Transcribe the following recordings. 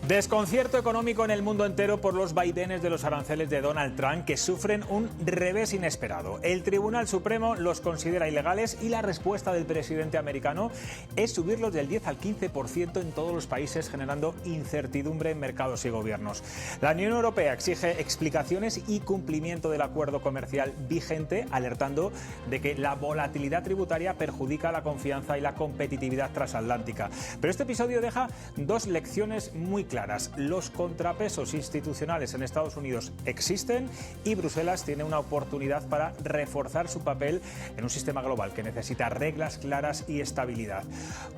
Desconcierto económico en el mundo entero por los vaivenes de los aranceles de Donald Trump, que sufren un revés inesperado. El Tribunal Supremo los considera ilegales y la respuesta del presidente americano es subirlos del 10 al 15% en todos los países, generando incertidumbre en mercados y gobiernos. La Unión Europea exige explicaciones y cumplimiento del acuerdo comercial vigente, alertando de que la volatilidad tributaria perjudica la confianza y la competitividad transatlántica. Pero este episodio deja dos lecciones muy claras. Los contrapesos institucionales en Estados Unidos existen y Bruselas tiene una oportunidad para reforzar su papel en un sistema global que necesita reglas claras y estabilidad.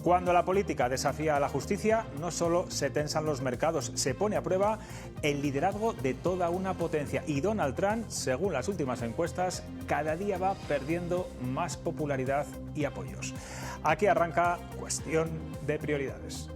Cuando la política desafía a la justicia, no solo se tensan los mercados, se pone a prueba el liderazgo de toda una potencia. Y Donald Trump, según las últimas encuestas, cada día va perdiendo más popularidad y apoyos. Aquí arranca Cuestión de Prioridades.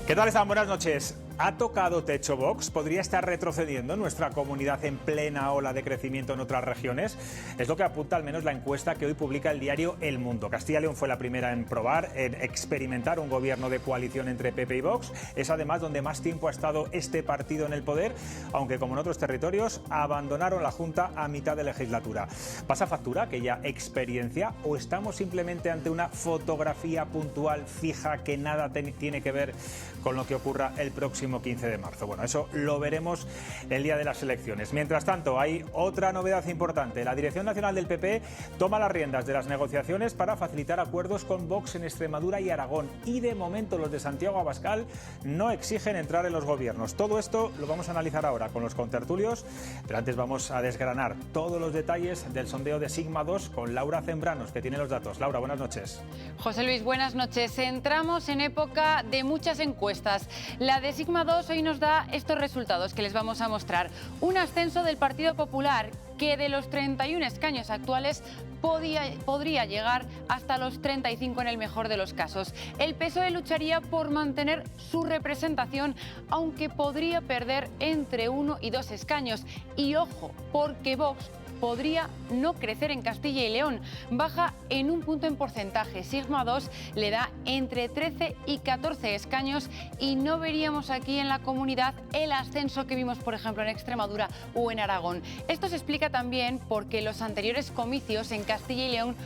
¿Qué tal están? Buenas noches. ¿Ha tocado techo Vox? ¿Podría estar retrocediendo nuestra comunidad en plena ola de crecimiento en otras regiones? Es lo que apunta al menos la encuesta que hoy publica el diario El Mundo. Castilla y León fue la primera en probar, en experimentar un gobierno de coalición entre PP y Vox. Es además donde más tiempo ha estado este partido en el poder, aunque como en otros territorios abandonaron la Junta a mitad de legislatura. ¿Pasa factura aquella experiencia o estamos simplemente ante una fotografía puntual fija que nada tiene que ver con lo que ocurra el próximo 15 de marzo. Bueno, eso lo veremos el día de las elecciones. Mientras tanto, hay otra novedad importante. La Dirección Nacional del PP toma las riendas de las negociaciones para facilitar acuerdos con Vox en Extremadura y Aragón. Y de momento los de Santiago Abascal no exigen entrar en los gobiernos. Todo esto lo vamos a analizar ahora con los contertulios, pero antes vamos a desgranar todos los detalles del sondeo de Sigma 2 con Laura Zembranos, que tiene los datos. Laura, buenas noches. José Luis, buenas noches. Entramos en época de muchas encuestas. La de Sigma 2 hoy nos da estos resultados que les vamos a mostrar. Un ascenso del Partido Popular que de los 31 escaños actuales podría llegar hasta los 35 en el mejor de los casos. El PSOE lucharía por mantener su representación, aunque podría perder entre 1 y 2 escaños. Y ojo, porque Vox podría no crecer en Castilla y León. Baja en un punto en porcentaje. Sigma 2 le da entre 13 y 14 escaños y no veríamos aquí en la comunidad el ascenso que vimos, por ejemplo, en Extremadura o en Aragón. Esto se explica también porque los anteriores comicios en Castilla y León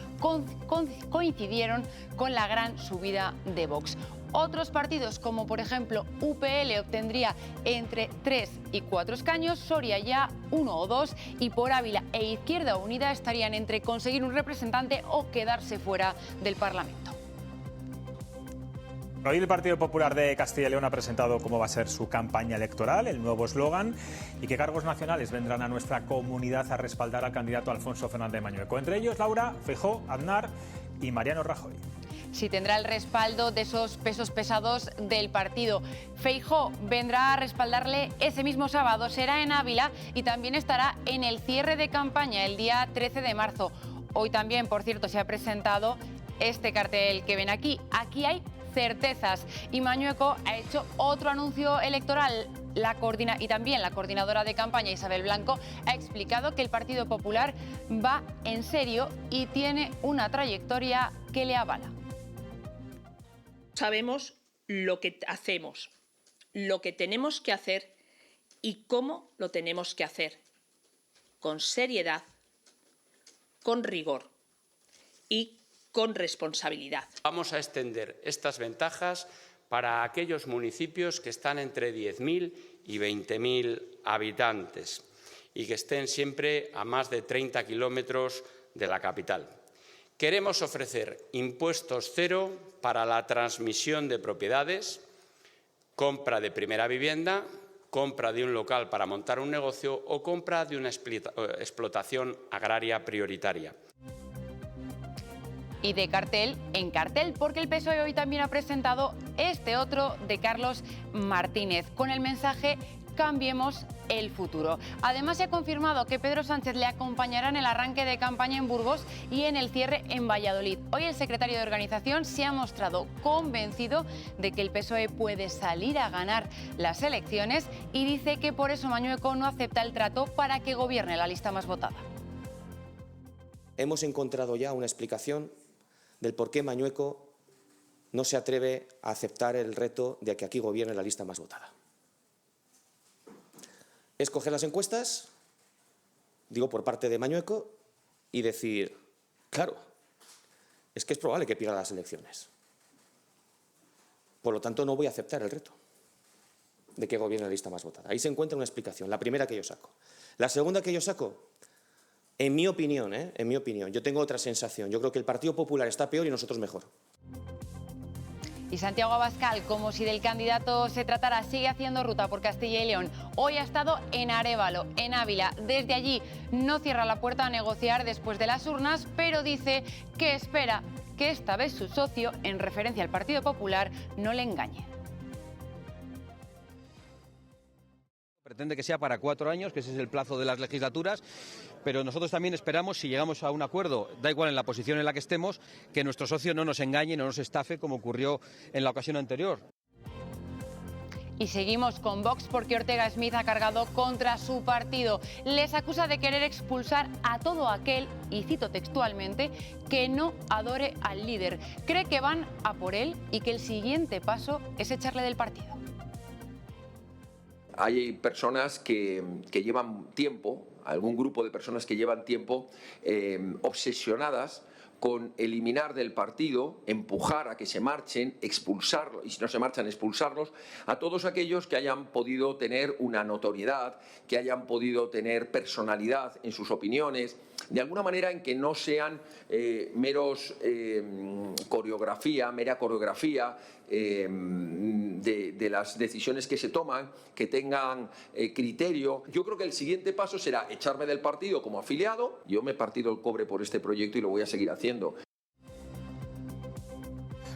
coincidieron con la gran subida de Vox. Otros partidos, como por ejemplo UPL, obtendría entre 3 y 4 escaños, Soria ya 1 o 2 y por Ávila e Izquierda Unida estarían entre conseguir un representante o quedarse fuera del Parlamento. Hoy el Partido Popular de Castilla y León ha presentado cómo va a ser su campaña electoral, el nuevo eslogan y qué cargos nacionales vendrán a nuestra comunidad a respaldar al candidato Alfonso Fernández Mañueco. Entre ellos, Laura, Feijóo, Aznar y Mariano Rajoy. Sí, tendrá el respaldo de esos pesos pesados del partido. Feijóo vendrá a respaldarle ese mismo sábado, será en Ávila y también estará en el cierre de campaña el día 13 de marzo. Hoy también, por cierto, se ha presentado este cartel que ven aquí. Aquí hay certezas y Mañueco ha hecho otro anuncio electoral. Y también la coordinadora de campaña, Isabel Blanco, ha explicado que el Partido Popular va en serio y tiene una trayectoria que le avala. Sabemos lo que hacemos, lo que tenemos que hacer y cómo lo tenemos que hacer, con seriedad, con rigor y con responsabilidad. Vamos a extender estas ventajas para aquellos municipios que están entre 10.000 y 20.000 habitantes y que estén siempre a más de 30 kilómetros de la capital. Queremos ofrecer impuestos cero para la transmisión de propiedades, compra de primera vivienda, compra de un local para montar un negocio o compra de una explotación agraria prioritaria. Y de cartel en cartel, porque el PSOE hoy también ha presentado este otro de Carlos Martínez, con el mensaje Cambiemos el futuro. Además, se ha confirmado que Pedro Sánchez le acompañará en el arranque de campaña en Burgos y en el cierre en Valladolid. Hoy el secretario de Organización se ha mostrado convencido de que el PSOE puede salir a ganar las elecciones y dice que por eso Mañueco no acepta el trato para que gobierne la lista más votada. Hemos encontrado ya una explicación del por qué Mañueco no se atreve a aceptar el reto de que aquí gobierne la lista más votada. Es coger las encuestas, digo por parte de Mañueco, y decir, claro, es que es probable que pierda las elecciones. Por lo tanto, no voy a aceptar el reto de que gobierne la lista más votada. Ahí se encuentra una explicación, la primera que yo saco. La segunda que yo saco, en mi opinión, yo tengo otra sensación. Yo creo que el Partido Popular está peor y nosotros mejor. Y Santiago Abascal, como si del candidato se tratara, sigue haciendo ruta por Castilla y León. Hoy ha estado en Arévalo, en Ávila. Desde allí no cierra la puerta a negociar después de las urnas, pero dice que espera que esta vez su socio, en referencia al Partido Popular, no le engañe. Pretende que sea para 4 años, que ese es el plazo de las legislaturas, pero nosotros también esperamos, si llegamos a un acuerdo, da igual en la posición en la que estemos, que nuestro socio no nos engañe, no nos estafe, como ocurrió en la ocasión anterior. Y seguimos con Vox porque Ortega Smith ha cargado contra su partido. Les acusa de querer expulsar a todo aquel, y cito textualmente, que no adore al líder. Cree que van a por él y que el siguiente paso es echarle del partido. Hay personas que llevan tiempo, algún grupo de personas que llevan tiempo obsesionadas con eliminar del partido, empujar a que se marchen, expulsarlos, y si no se marchan, expulsarlos, a todos aquellos que hayan podido tener una notoriedad, que hayan podido tener personalidad en sus opiniones, de alguna manera en que no sean mera coreografía de las decisiones que se toman, que tengan criterio. Yo creo que el siguiente paso será echarme del partido como afiliado. Yo me he partido el cobre por este proyecto y lo voy a seguir haciendo.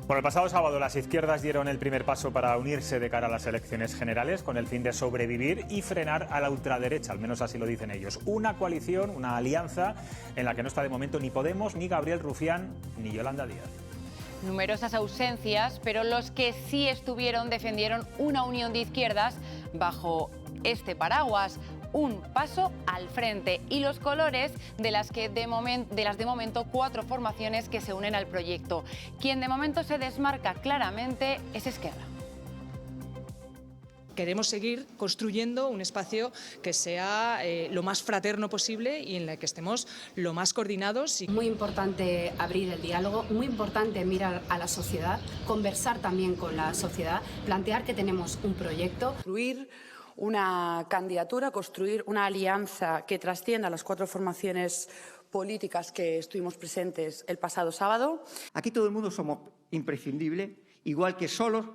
Bueno, el pasado sábado las izquierdas dieron el primer paso para unirse de cara a las elecciones generales con el fin de sobrevivir y frenar a la ultraderecha, al menos así lo dicen ellos. Una coalición, una alianza en la que no está de momento ni Podemos, ni Gabriel Rufián, ni Yolanda Díaz. Numerosas ausencias, pero los que sí estuvieron defendieron una unión de izquierdas bajo este paraguas. Un paso al frente y los colores de las de momento 4 formaciones que se unen al proyecto. Quien de momento se desmarca claramente es Esquerra. Queremos seguir construyendo un espacio que sea lo más fraterno posible y en el que estemos lo más coordinados. Muy importante abrir el diálogo, muy importante mirar a la sociedad, conversar también con la sociedad, plantear que tenemos un proyecto. Construir una candidatura, construir una alianza que trascienda las 4 formaciones políticas que estuvimos presentes el pasado sábado. Aquí todo el mundo somos imprescindibles, igual que solos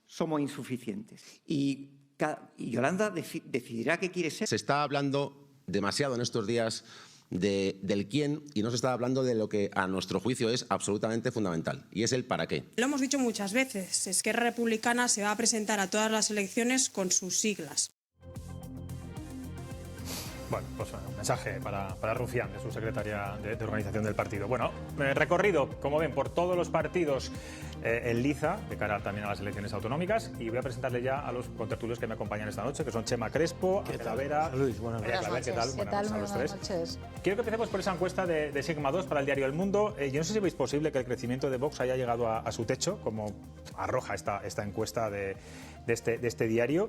somos insuficientes. Y Yolanda decidirá qué quiere ser. Se está hablando demasiado en estos días del quién y no se está hablando de lo que a nuestro juicio es absolutamente fundamental, y es el para qué. Lo hemos dicho muchas veces, Esquerra Republicana se va a presentar a todas las elecciones con sus siglas. Bueno, pues un mensaje para Rufián, de su secretaria de organización del partido. Bueno, recorrido, como ven, por todos los partidos en liza, de cara también a las elecciones autonómicas, y voy a presentarle ya a los contertulios que me acompañan esta noche, que son Chema Crespo, Ángela Vera, Luis, buenas noches. ¿Qué tal? Buenas noches a los tres. Quiero que empecemos por esa encuesta de Sigma 2 para el diario El Mundo. Yo no sé si veis posible que el crecimiento de Vox haya llegado a su techo, como arroja esta encuesta de este diario.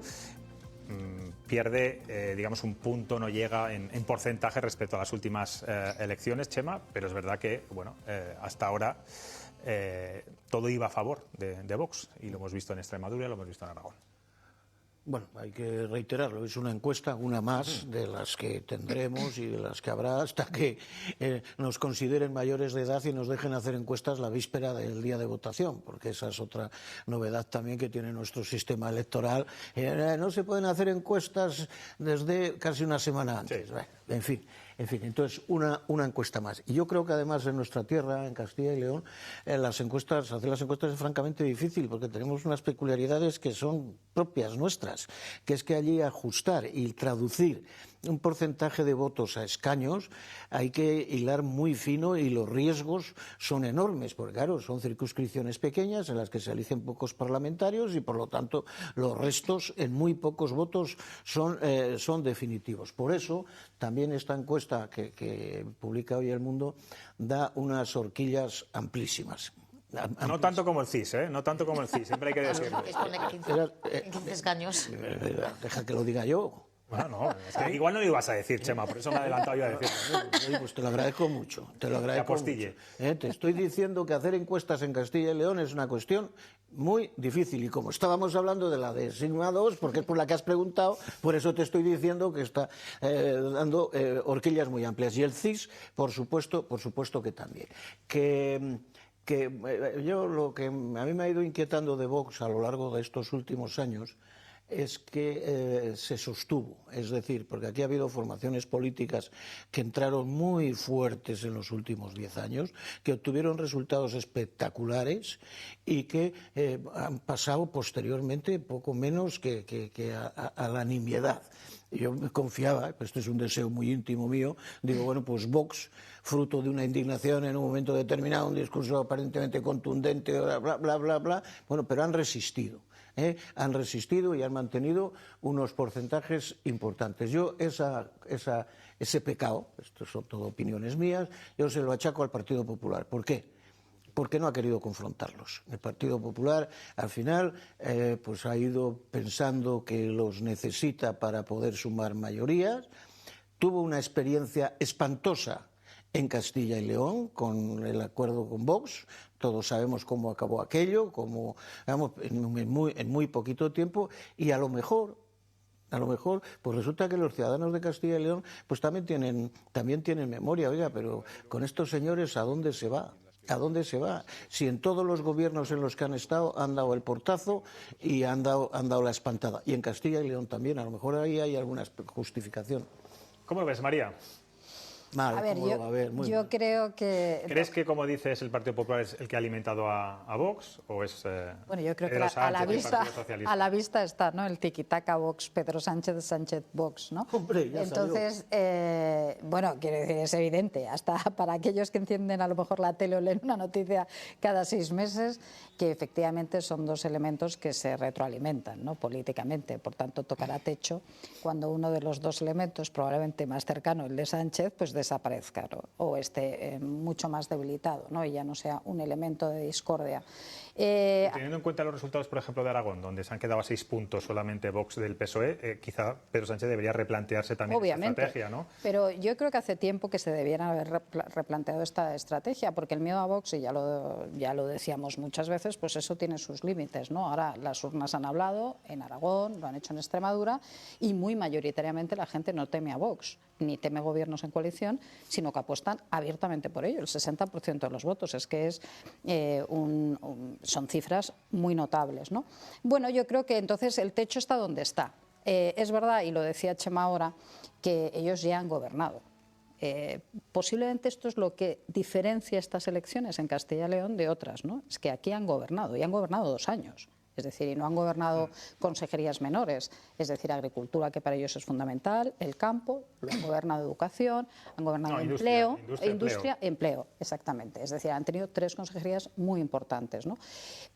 Pierde, digamos, un punto, no llega en porcentaje respecto a las últimas elecciones, Chema, pero es verdad que, bueno, hasta ahora todo iba a favor de Vox, y lo hemos visto en Extremadura, lo hemos visto en Aragón. Bueno, hay que reiterarlo, es una encuesta, una más de las que tendremos y de las que habrá hasta que nos consideren mayores de edad y nos dejen hacer encuestas la víspera del día de votación, porque esa es otra novedad también que tiene nuestro sistema electoral. No se pueden hacer encuestas desde casi una semana antes. Sí. En fin, En fin, entonces una encuesta más. Y yo creo que además en nuestra tierra, en Castilla y León, hacer las encuestas es francamente difícil porque tenemos unas peculiaridades que son propias nuestras, que es que allí ajustar y traducir un porcentaje de votos a escaños hay que hilar muy fino y los riesgos son enormes, porque claro, son circunscripciones pequeñas en las que se eligen pocos parlamentarios y por lo tanto los restos en muy pocos votos son definitivos. Por eso también esta encuesta que publica hoy El Mundo da unas horquillas amplísimas. No tanto como el CIS, ¿eh? No tanto como el CIS, siempre hay que decirlo. Es poner 15 escaños. Deja que lo diga yo. Bueno, no, es que igual no lo ibas a decir, Chema, por eso me he adelantado yo a decirlo. Pues te lo agradezco mucho, te lo agradezco apostille. Mucho. Te estoy diciendo que hacer encuestas en Castilla y León es una cuestión muy difícil y como estábamos hablando de la de Sigma 2, porque es por la que has preguntado, por eso te estoy diciendo que está dando horquillas muy amplias. Y el CIS, por supuesto que también. Yo lo que a mí me ha ido inquietando de Vox a lo largo de estos últimos años es que se sostuvo, es decir, porque aquí ha habido formaciones políticas que entraron muy fuertes en los últimos 10 años, que obtuvieron resultados espectaculares y que han pasado posteriormente poco menos que a la nimiedad. Yo me confiaba, pues esto es un deseo muy íntimo mío, digo, bueno, pues Vox, fruto de una indignación en un momento determinado, un discurso aparentemente contundente, bla, bla, bla, bla, bla, bueno, pero han resistido. Han resistido y han mantenido unos porcentajes importantes. Yo ese pecado, esto son todo opiniones mías, yo se lo achaco al Partido Popular. ¿Por qué? Porque no ha querido confrontarlos. El Partido Popular, al final, pues ha ido pensando que los necesita para poder sumar mayorías. Tuvo una experiencia espantosa en Castilla y León, con el acuerdo con Vox. Todos sabemos cómo acabó aquello, en muy poquito tiempo, y a lo mejor, pues resulta que los ciudadanos de Castilla y León pues también tienen memoria. Oiga, pero con estos señores, ¿a dónde se va? ¿A dónde se va? Si en todos los gobiernos en los que han estado han dado el portazo y han dado la espantada. Y en Castilla y León también, a lo mejor ahí hay alguna justificación. ¿Cómo lo ves, María? Mal, a ver, yo creo que... ¿Crees que, como dices, el Partido Popular es el que ha alimentado a Vox? ¿O es bueno, yo creo que Pedro Sánchez, a la vista está, ¿no? El tiquitaca Vox, Pedro Sánchez, Sánchez Vox, ¿no? Hombre, ya entonces, bueno, quiero decir, es evidente, hasta para aquellos que encienden a lo mejor la tele o leen una noticia cada 6 meses, que efectivamente son dos elementos que se retroalimentan, ¿no? Políticamente. Por tanto, tocará techo cuando uno de los dos elementos, probablemente más cercano, el de Sánchez, pues desaparezca, ¿no? O esté mucho más debilitado, ¿no? Y ya no sea un elemento de discordia. Teniendo en cuenta los resultados, por ejemplo, de Aragón, donde se han quedado a 6 puntos solamente Vox del PSOE, quizá Pedro Sánchez debería replantearse también esta estrategia, ¿no? Pero yo creo que hace tiempo que se debieran haber replanteado esta estrategia, porque el miedo a Vox, y ya lo decíamos muchas veces, pues eso tiene sus límites, ¿no? Ahora las urnas han hablado en Aragón, lo han hecho en Extremadura, y muy mayoritariamente la gente no teme a Vox, ni teme gobiernos en coalición, sino que apuestan abiertamente por ello. El 60% de los votos, es que son cifras muy notables, ¿no? Bueno, yo creo que entonces el techo está donde está. Es verdad, y lo decía Chema ahora, que ellos ya han gobernado. Posiblemente esto es lo que diferencia estas elecciones en Castilla y León de otras, ¿no? Es que aquí han gobernado, y han gobernado 2 años. Es decir, y no han gobernado consejerías menores, es decir, agricultura, que para ellos es fundamental, el campo, lo han gobernado educación, han gobernado empleo, exactamente. Es decir, han tenido 3 consejerías muy importantes, ¿no?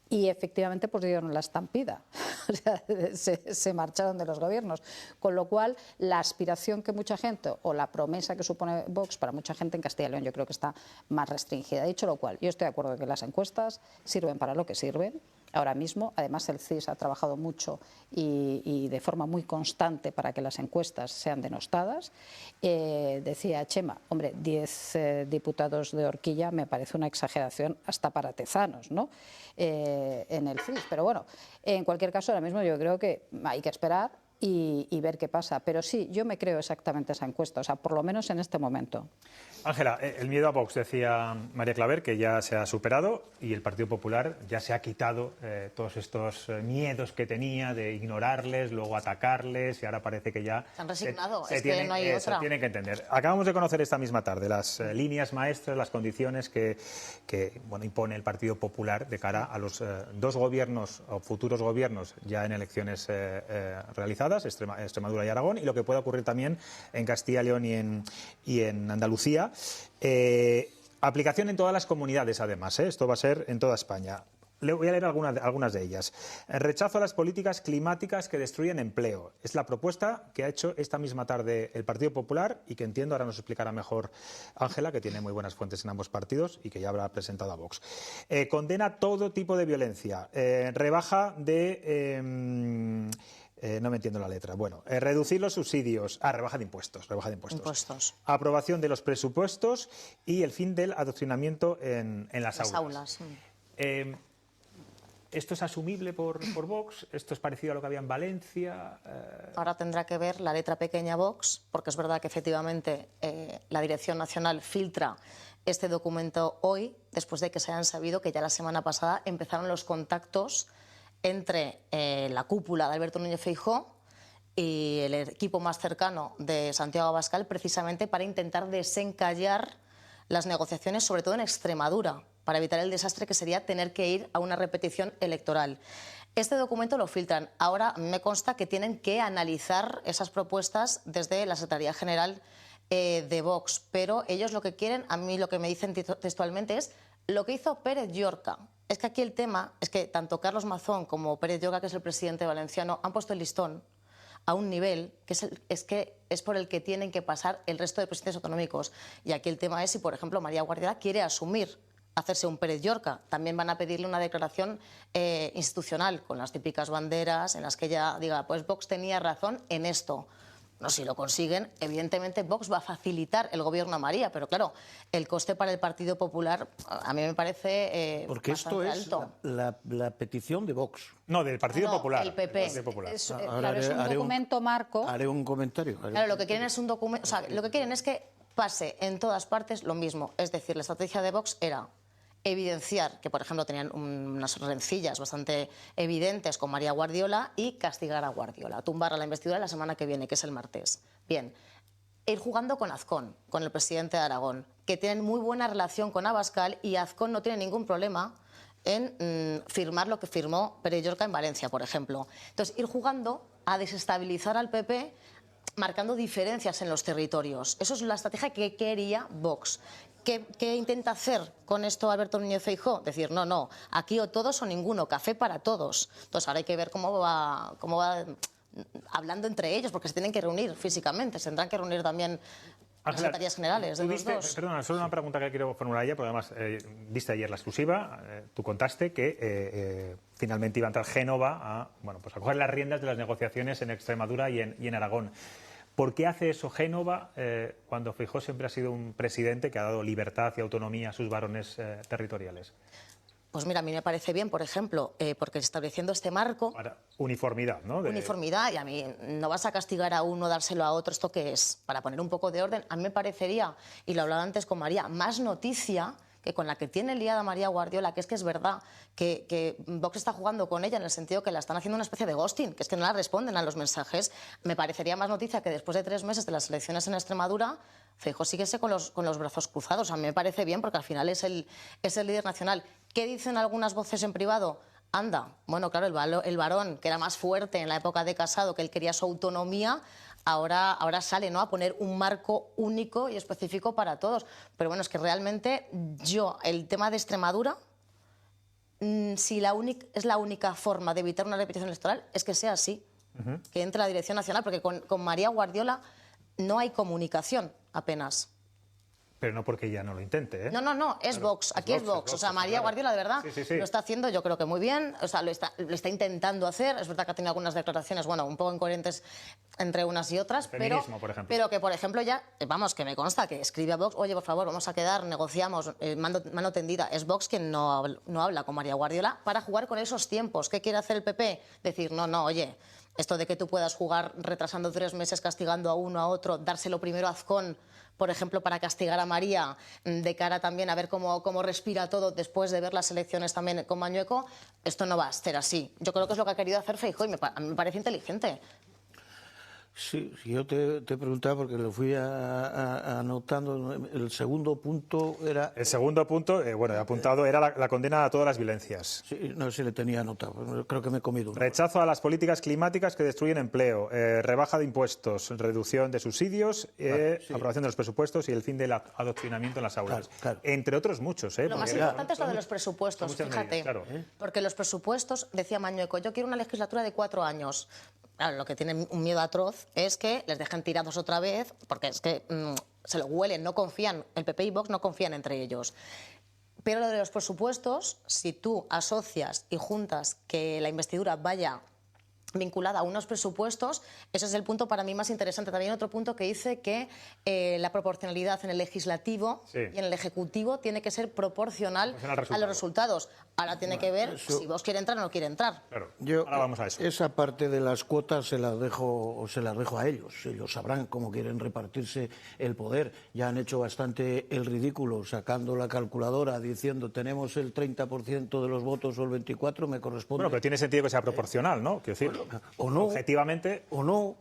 Y efectivamente pues dieron la estampida, o sea, se marcharon de los gobiernos, con lo cual la aspiración que mucha gente, o la promesa que supone Vox para mucha gente en Castilla y León, yo creo que está más restringida. Dicho lo cual, yo estoy de acuerdo que las encuestas sirven para lo que sirven. Ahora mismo, además, el CIS ha trabajado mucho y de forma muy constante para que las encuestas sean denostadas. Decía Chema, hombre, 10 diputados de horquilla me parece una exageración hasta para tezanos, ¿no? En el CIS. Pero bueno, en cualquier caso, ahora mismo yo creo que hay que esperar y ver qué pasa. Pero sí, yo me creo exactamente esa encuesta, o sea, por lo menos en este momento. Ángela, el miedo a Vox, decía María Claver, que ya se ha superado y el Partido Popular ya se ha quitado todos estos miedos que tenía de ignorarles, luego atacarles, y ahora parece que ya Se han resignado, se es tienen, que no hay otra. tienen que entender. Acabamos de conocer esta misma tarde las líneas maestras, las condiciones que impone el Partido Popular de cara a los dos gobiernos o futuros gobiernos ya en elecciones realizadas, Extremadura y Aragón, y lo que pueda ocurrir también en Castilla y León y en Andalucía. Aplicación en todas las comunidades, además, esto va a ser en toda España. Le voy a leer algunas de ellas. Rechazo a las políticas climáticas que destruyen empleo. Es la propuesta que ha hecho esta misma tarde el Partido Popular y que entiendo, ahora nos explicará mejor Ángela, que tiene muy buenas fuentes en ambos partidos y que ya habrá presentado a Vox. Condena todo tipo de violencia. Rebaja de... no me entiendo la letra. Bueno, reducir los subsidios. Rebaja de impuestos. Aprobación de los presupuestos y el fin del adoctrinamiento en las aulas. ¿Esto es asumible por Vox? ¿Esto es parecido a lo que había en Valencia? Ahora tendrá que ver la letra pequeña Vox, porque es verdad que efectivamente la Dirección Nacional filtra este documento hoy, después de que se hayan sabido que ya la semana pasada empezaron los contactos entre la cúpula de Alberto Núñez Feijóo y el equipo más cercano de Santiago Abascal, precisamente para intentar desencallar las negociaciones, sobre todo en Extremadura, para evitar el desastre que sería tener que ir a una repetición electoral. Este documento lo filtran. Ahora me consta que tienen que analizar esas propuestas desde la Secretaría General de Vox, pero ellos lo que quieren, a mí lo que me dicen textualmente es lo que hizo Pérez Llorca. Es que aquí el tema es que tanto Carlos Mazón como Pérez Llorca, que es el presidente valenciano, han puesto el listón a un nivel que es por el que tienen que pasar el resto de presidentes autonómicos. Y aquí el tema es si, por ejemplo, María Guardiola quiere asumir hacerse un Pérez Llorca. También van a pedirle una declaración institucional con las típicas banderas en las que ella diga, pues Vox tenía razón en esto. No, si lo consiguen, evidentemente Vox va a facilitar el gobierno a María, pero claro, el coste para el Partido Popular a mí me parece porque esto es alto. La petición de Vox. No, del Partido Popular. El PP. Partido Popular. Es un documento marco. Haré un comentario. Claro, lo que quieren es un documento, o sea, lo que quieren es que pase en todas partes lo mismo. Es decir, la estrategia de Vox era evidenciar que, por ejemplo, tenían unas rencillas bastante evidentes con María Guardiola y castigar a Guardiola, tumbar a la investidura la semana que viene, que es el martes. Bien, ir jugando con Azcón, con el presidente de Aragón, que tienen muy buena relación con Abascal y Azcón no tiene ningún problema en firmar lo que firmó Pérez Llorca en Valencia, por ejemplo. Entonces, ir jugando a desestabilizar al PP marcando diferencias en los territorios. Eso es la estrategia que quería Vox. ¿Qué intenta hacer con esto Alberto Núñez Feijóo? Decir, no, aquí o todos o ninguno, café para todos. Entonces ahora hay que ver cómo va hablando entre ellos, porque se tienen que reunir físicamente, se tendrán que reunir también las secretarías generales de los dos. Perdona, solo una pregunta que quiero formular a ella, porque además viste ayer la exclusiva, tú contaste que finalmente iba a entrar Génova a coger las riendas de las negociaciones en Extremadura y en Aragón. ¿Por qué hace eso Génova cuando Feijóo siempre ha sido un presidente que ha dado libertad y autonomía a sus varones territoriales? Pues mira, a mí me parece bien, por ejemplo, porque estableciendo este marco... Para uniformidad, ¿no? Uniformidad, y a mí no vas a castigar a uno, dárselo a otro, ¿esto qué es? Para poner un poco de orden, a mí me parecería, y lo hablaba antes con María, más noticia que con la que tiene liada María Guardiola, que es verdad que Vox está jugando con ella en el sentido que la están haciendo una especie de ghosting, que es que no la responden a los mensajes. Me parecería más noticia que después de 3 meses de las elecciones en Extremadura, Feijóo síguese con los brazos cruzados. A mí me parece bien porque al final es el líder nacional. ¿Qué dicen algunas voces en privado? Anda, bueno, claro, el varón que era más fuerte en la época de Casado, que él quería su autonomía, ahora sale, ¿no?, a poner un marco único y específico para todos. Pero bueno, es que realmente el tema de Extremadura, si es la única forma de evitar una repetición electoral, es que sea así, que entre la Dirección Nacional, porque con María Guardiola no hay comunicación apenas. Pero no porque ella no lo intente, ¿eh? No, es Vox, aquí es Vox. O sea, María Guardiola, de verdad, sí. lo está haciendo yo creo que muy bien, o sea, lo está intentando hacer. Es verdad que ha tenido algunas declaraciones, bueno, un poco incoherentes entre unas y otras, Feminismo, por ejemplo. pero que, por ejemplo, ya, vamos, que me consta que escribe a Vox, oye, por favor, vamos a quedar, negociamos, mano tendida. Es Vox quien no habla con María Guardiola para jugar con esos tiempos. ¿Qué quiere hacer el PP? Decir, no, oye, Esto de que tú puedas jugar retrasando 3 meses, castigando a uno, a otro, dárselo primero a Azcón, por ejemplo, para castigar a María, de cara también a ver cómo respira todo después de ver las elecciones también con Mañueco, esto no va a ser así. Yo creo que es lo que ha querido hacer Feijóo y a mí me parece inteligente. Sí, yo te preguntaba porque lo fui anotando. El segundo punto era... El segundo punto, bueno, he apuntado, era la condena a todas las violencias. Sí, no sé si le tenía anotado, creo que me he comido uno. Rechazo a las políticas climáticas que destruyen empleo, rebaja de impuestos, reducción de subsidios, aprobación de los presupuestos y el fin del adoctrinamiento en las aulas. Claro. Entre otros muchos. Lo más importante es lo de los presupuestos, fíjate. Medidas, claro. Porque los presupuestos, decía Mañueco, yo quiero una legislatura de 4 años. Claro, lo que tienen un miedo atroz es que les dejen tirados otra vez, porque es que se lo huelen, no confían, el PP y Vox no confían entre ellos. Pero lo de los presupuestos, si tú asocias y juntas que la investidura vaya vinculada a unos presupuestos, ese es el punto para mí más interesante. También otro punto que dice que la proporcionalidad en el legislativo y en el ejecutivo tiene que ser proporcional a los resultados. Ahora tiene que ver si Vox quiere entrar o no quiere entrar. Claro. Ahora vamos a eso. Esa parte de las cuotas se las dejo a ellos. Ellos sabrán cómo quieren repartirse el poder. Ya han hecho bastante el ridículo sacando la calculadora diciendo tenemos el 30% de los votos o el 24%, me corresponde. Bueno, pero tiene sentido que sea proporcional, ¿no? Quiero decir, o no, objetivamente. O no.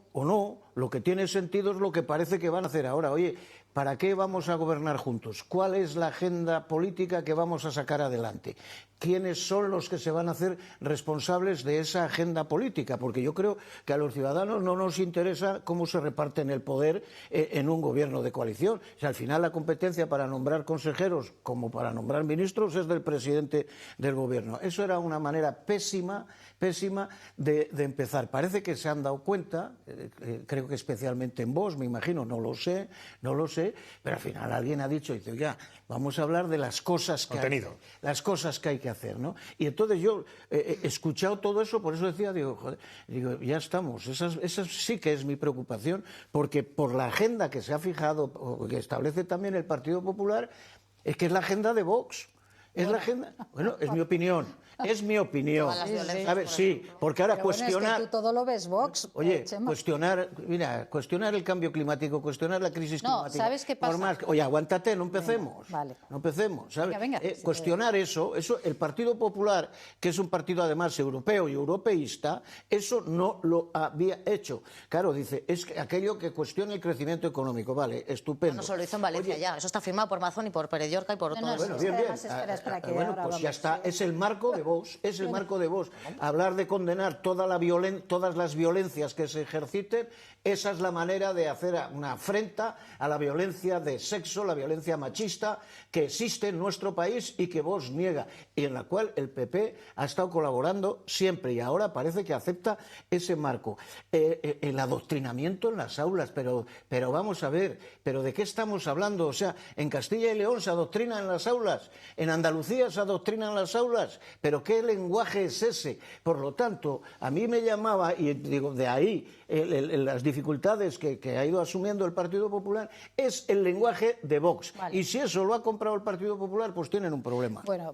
Lo que tiene sentido es lo que parece que van a hacer ahora. Oye, ¿para qué vamos a gobernar juntos? ¿Cuál es la agenda política que vamos a sacar adelante? ¿Quiénes son los que se van a hacer responsables de esa agenda política? Porque yo creo que a los ciudadanos no nos interesa cómo se reparten el poder en un gobierno de coalición. O sea, al final la competencia para nombrar consejeros como para nombrar ministros es del presidente del gobierno. Eso era una manera pésima de empezar. Parece que se han dado cuenta, creo que especialmente en Vox, me imagino, no lo sé, pero al final alguien ha dicho, dice, ya, vamos a hablar de las cosas que hay que hacer, ¿no? Y entonces yo he escuchado todo eso, por eso decía, digo, ya estamos, esa sí que es mi preocupación, porque por la agenda que se ha fijado, o que establece también el Partido Popular, es que es la agenda de Vox. Es la agenda. Bueno, es mi opinión. Es mi opinión. ¿Sabes? Sí, porque ahora cuestionar. Es que tú todo lo ves Vox. Oye, cuestionar el cambio climático, cuestionar la crisis climática. ¿Sabes qué pasa? Oye, aguántate, no empecemos. Vale. No empecemos, ¿sabes? Venga. Cuestionar eso, el Partido Popular, que es un partido además europeo y europeísta, eso no lo había hecho. Claro, dice, es que aquello que cuestiona el crecimiento económico, vale, estupendo. No, se lo hizo en Valencia ya, eso está firmado por Mazón y por Pérez Llorca y por todos. Bueno, bien. Bueno, pues ya está, es el marco de Vox, Hablar de condenar todas las violencias que se ejerciten, esa es la manera de hacer una afrenta a la violencia de sexo, la violencia machista que existe en nuestro país y que Vox niega, y en la cual el PP ha estado colaborando siempre y ahora parece que acepta ese marco. El adoctrinamiento en las aulas, pero vamos a ver, ¿pero de qué estamos hablando? O sea, en Castilla y León se adoctrina en las aulas, en Andalucía se adoctrina en las aulas, pero ¿qué lenguaje es ese? Por lo tanto, a mí me llamaba, y digo, de ahí las dificultades que ha ido asumiendo el Partido Popular, es el lenguaje de Vox. Vale. Y si eso lo ha comprado el Partido Popular, pues tienen un problema. Bueno,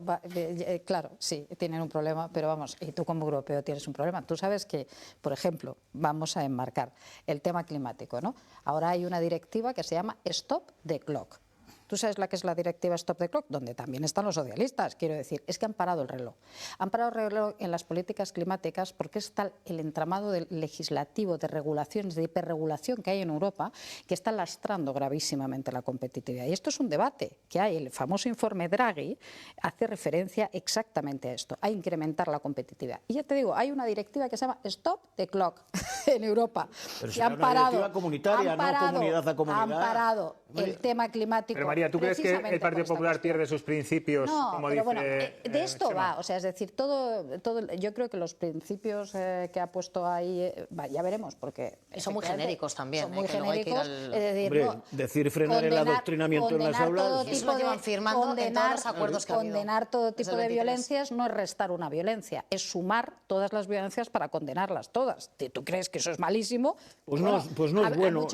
claro, sí, tienen un problema, pero vamos, y tú como europeo tienes un problema. Tú sabes que, por ejemplo, vamos a enmarcar el tema climático, ¿no? Ahora hay una directiva que se llama Stop the Clock. ¿Tú sabes la que es la directiva Stop the Clock? Donde también están los socialistas, quiero decir. Es que han parado el reloj. Han parado el reloj en las políticas climáticas porque es tal el entramado legislativo de regulaciones, de hiperregulación que hay en Europa, que está lastrando gravísimamente la competitividad. Y esto es un debate que hay. El famoso informe Draghi hace referencia exactamente a esto, a incrementar la competitividad. Y ya te digo, hay una directiva que se llama Stop the Clock en Europa. Pero será una directiva comunitaria, no comunidad a comunidad. Han parado el tema climático. Pero María, ¿tú crees que el Partido Popular pierde sus principios? No, como pero dice, bueno, de esto Chema? va. O sea, es decir, yo creo que los principios que ha puesto ahí, ya veremos, porque... Son muy genéricos también. Son muy genéricos. Es decir, hombre, decir frenar el adoctrinamiento en las aulas... Es lo que van firmando en todos los acuerdos que ha habido. Condenar todo tipo de violencias no es restar una violencia, es sumar todas las violencias para condenarlas todas. ¿Tú crees que eso es malísimo? Pues no es bueno.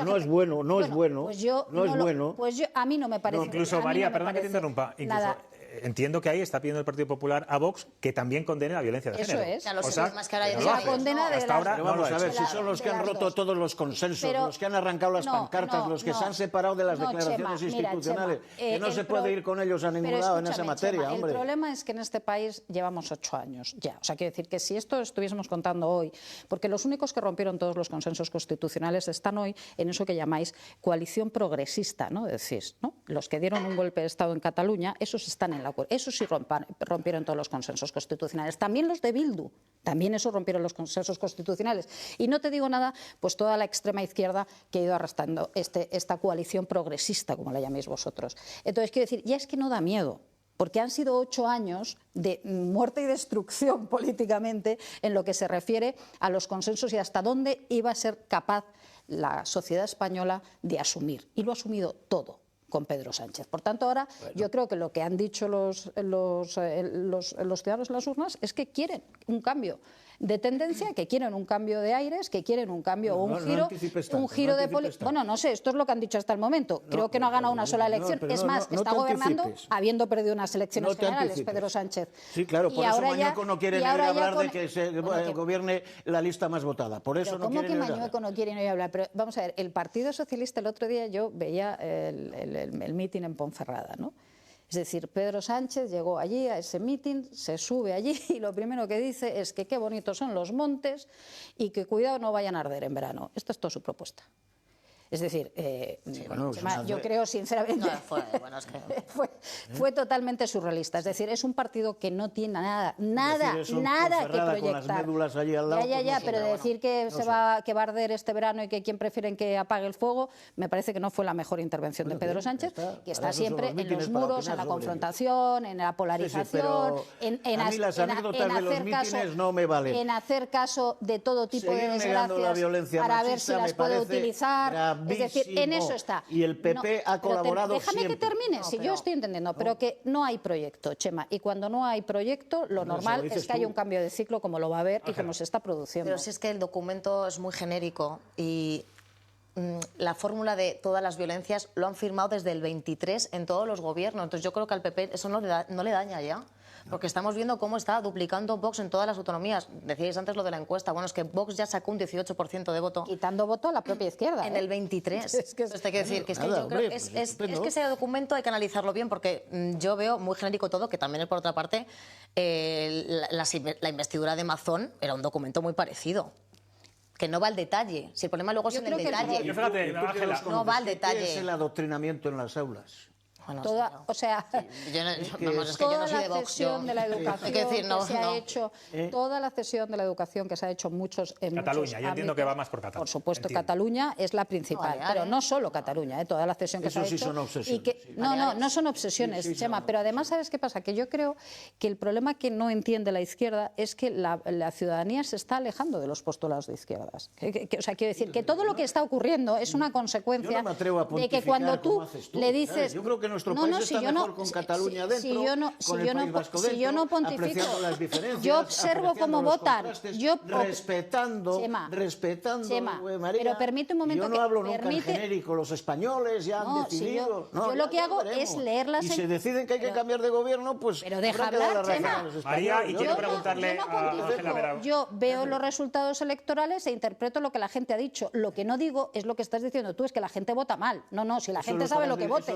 Pues a mí no me parece. No, incluso, María, perdón que te interrumpa. Incluso entiendo que ahí está pidiendo el Partido Popular a Vox que también condene la violencia de Eso género. es. O sea, la condena de hasta ahora Pero no vamos lo ha a ver, hecho. si son los que han roto todos los consensos, Pero- los que han arrancado las pancartas, los que se han separado de las declaraciones Chema, mira, institucionales, Chema, que no el se puede ir con ellos a ningún pero lado en esa escúchame, materia, Chema, hombre. El problema es que en este país llevamos 8 años ya. O sea, quiero decir que si esto estuviésemos contando hoy, porque los únicos que rompieron todos los consensos constitucionales están hoy en eso que llamáis coalición progresista, ¿no? Decís, ¿no? Los que dieron un golpe de Estado en Cataluña, esos están en la esos sí rompieron todos los consensos constitucionales. También los de Bildu, también esos rompieron los consensos constitucionales. Y no te digo nada, pues toda la extrema izquierda que ha ido arrastrando esta coalición progresista, como la llaméis vosotros. Entonces, quiero decir, ya es que no da miedo, porque han sido 8 años de muerte y destrucción políticamente en lo que se refiere a los consensos y hasta dónde iba a ser capaz la sociedad española de asumir. Y lo ha asumido todo con Pedro Sánchez. Por tanto, ahora yo creo que lo que han dicho los ciudadanos en las urnas es que quieren un cambio de tendencia, que quieren un cambio de aires, que quieren un cambio o un giro de política. Bueno, no sé, esto es lo que han dicho hasta el momento. Creo que no ha ganado una sola elección. Es más, está gobernando habiendo perdido unas elecciones generales, Pedro Sánchez. Sí, claro, por eso Mañueco no quiere hablar de que se que gobierne la lista más votada. Por eso no quiere ¿Cómo que Mañueco no quiere ni hablar? Pero vamos a ver, el Partido Socialista el otro día yo veía el mitin en Ponferrada, ¿no? Es decir, Pedro Sánchez llegó allí a ese mitin, se sube allí y lo primero que dice es que qué bonitos son los montes y que cuidado no vayan a arder en verano. Esta es toda su propuesta. Es decir, yo creo sinceramente fue totalmente surrealista. Es decir, es un partido que no tiene nada que proyectar. Con las médulas allí al lado, pero decir que va a arder este verano y que quién prefieren que apague el fuego, me parece que no fue la mejor intervención de Pedro Sánchez, que está siempre en los muros, en la confrontación, en la polarización, en hacer caso de todo tipo de desgracias para ver si las puede utilizar. Es decir, en eso está. Y el PP ha colaborado déjame siempre. que termine, si yo estoy entendiendo, pero que no hay proyecto, Chema. Y cuando no hay proyecto, lo normal es que haya un cambio de ciclo como lo va a haber y como se está produciendo. Pero si es que el documento es muy genérico y la fórmula de todas las violencias lo han firmado desde el 23 en todos los gobiernos. Entonces yo creo que al PP eso no le daña ya. Porque estamos viendo cómo está duplicando Vox en todas las autonomías. Decíais antes lo de la encuesta. Bueno, es que Vox ya sacó un 18% de voto. Quitando voto a la propia izquierda. En el 23. Entonces hay que decir que yo creo que es que ese documento hay que analizarlo bien porque yo veo muy genérico todo, que también por otra parte la investidura de Mazón era un documento muy parecido. Que no va al detalle. Si el problema luego es en el detalle. No va al detalle. ¿Qué es el adoctrinamiento en las aulas? Bueno, toda, o sea, toda la cesión de la educación que se ha hecho, toda la cesión de la educación que se ha hecho en muchos Cataluña, yo entiendo que va más por Cataluña. Por supuesto, Cataluña es la principal, pero no solo Cataluña, toda la cesión que se ha hecho. Son obsesiones. No son obsesiones, Chema, pero además, ¿sabes qué pasa? Que yo creo que el problema que no entiende la izquierda es que la ciudadanía se está alejando de los postulados de izquierdas. O sea, quiero decir que todo lo que está ocurriendo es una consecuencia de que cuando tú le dices... Yo creo que nuestro país está mejor con Cataluña dentro, con el País Vasco dentro, apreciando las diferencias, yo observo cómo votan, respetando, María. Pero permite un momento. Yo no hablo nunca en genérico, los españoles ya han decidido. Yo lo que hago es leerlas. Y si deciden que hay que cambiar de gobierno, pues. Pero deja hablar, Chema. María, y quiero preguntarle a Ángela Vera. Yo veo los resultados electorales e interpreto lo que la gente ha dicho. Lo que no digo es lo que estás diciendo tú, es que la gente vota mal. No, si la gente sabe lo que vote.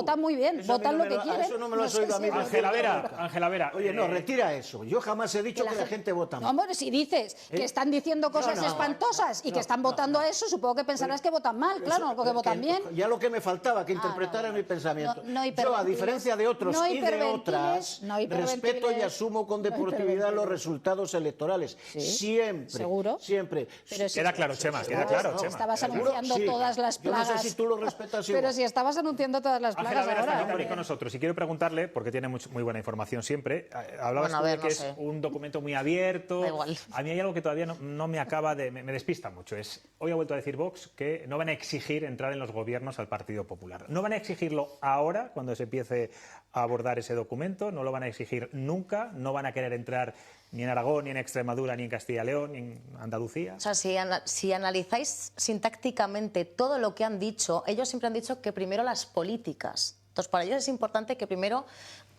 Votan muy bien, votan lo que quieren. Eso no me lo has oído a mí. Ángela Vera. Oye, no, retira eso. Yo jamás he dicho que la gente vota mal. No, hombre, si dices que están diciendo cosas espantosas y que están votando a eso, supongo que pensarás que votan mal, claro, porque votan bien. Ya lo que me faltaba, que interpretara mi pensamiento. Yo, a diferencia de otros y de otras, respeto y asumo con deportividad los resultados electorales. Siempre. ¿Seguro? Siempre. Queda claro, Chema, queda claro, Chema. Estabas anunciando todas las plagas. Yo no sé si tú lo respetas igual. Pero si estabas anunciando todas las plagas ahora. Está con nosotros y quiero preguntarle, porque tiene muy buena información siempre, hablabas tú de que es un documento muy abierto. A mí hay algo que todavía no me acaba de... me despista mucho. Hoy ha vuelto a decir Vox que no van a exigir entrar en los gobiernos al Partido Popular. No van a exigirlo ahora, cuando se empiece a abordar ese documento, no lo van a exigir nunca, no van a querer entrar ni en Aragón, ni en Extremadura, ni en Castilla y León, ni en Andalucía. O sea, si analizáis sintácticamente todo lo que han dicho, ellos siempre han dicho que primero las políticas. Entonces, para ellos es importante que primero,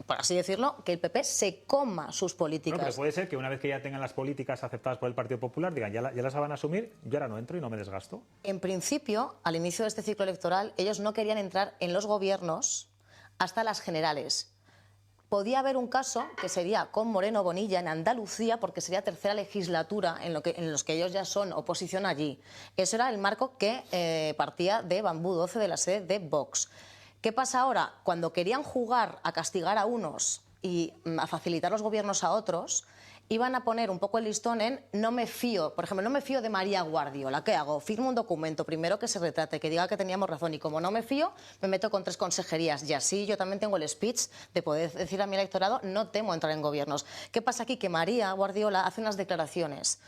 por así decirlo, que el PP se coma sus políticas. No, pero puede ser que una vez que ya tengan las políticas aceptadas por el Partido Popular, digan, ya las van a asumir, yo ahora no entro y no me desgasto. En principio, al inicio de este ciclo electoral, ellos no querían entrar en los gobiernos hasta las generales. Podía haber un caso que sería con Moreno Bonilla en Andalucía, porque sería tercera legislatura en los que ellos ya son oposición allí. Eso era el marco que partía de Bambú 12, de la sede de Vox. ¿Qué pasa ahora? Cuando querían jugar a castigar a unos y a facilitar los gobiernos a otros, iban a poner un poco el listón en no me fío. Por ejemplo, no me fío de María Guardiola. ¿Qué hago? Firmo un documento primero que se retrate, que diga que teníamos razón. Y como no me fío, me meto con 3 consejerías. Y así yo también tengo el speech de poder decir a mi electorado no temo entrar en gobiernos. ¿Qué pasa aquí? Que María Guardiola hace unas declaraciones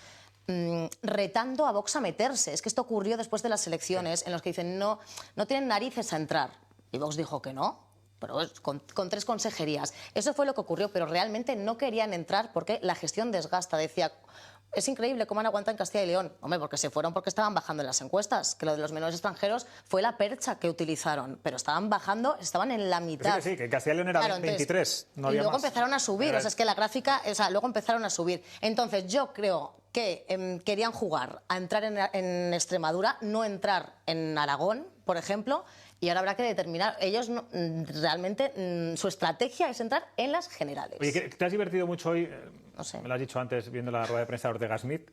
retando a Vox a meterse. Es que esto ocurrió después de las elecciones en los que dicen no tienen narices a entrar. Y Vox dijo que no. Pero con 3 consejerías. Eso fue lo que ocurrió, pero realmente no querían entrar porque la gestión desgasta. Decía, es increíble cómo han aguantado en Castilla y León. Hombre, porque se fueron porque estaban bajando en las encuestas, que lo de los menores extranjeros fue la percha que utilizaron, pero estaban bajando, estaban en la mitad. Sí, que Castilla y León era claro, 23, no había y luego más. empezaron a subir, o sea, es que la gráfica, luego empezaron a subir. Entonces yo creo que querían jugar a entrar en Extremadura, no entrar en Aragón, por ejemplo. Y ahora habrá que determinar, ellos realmente su estrategia es entrar en las generales. Oye, ¿te has divertido mucho hoy? No sé. Me lo has dicho antes viendo la rueda de prensa de Ortega Smith.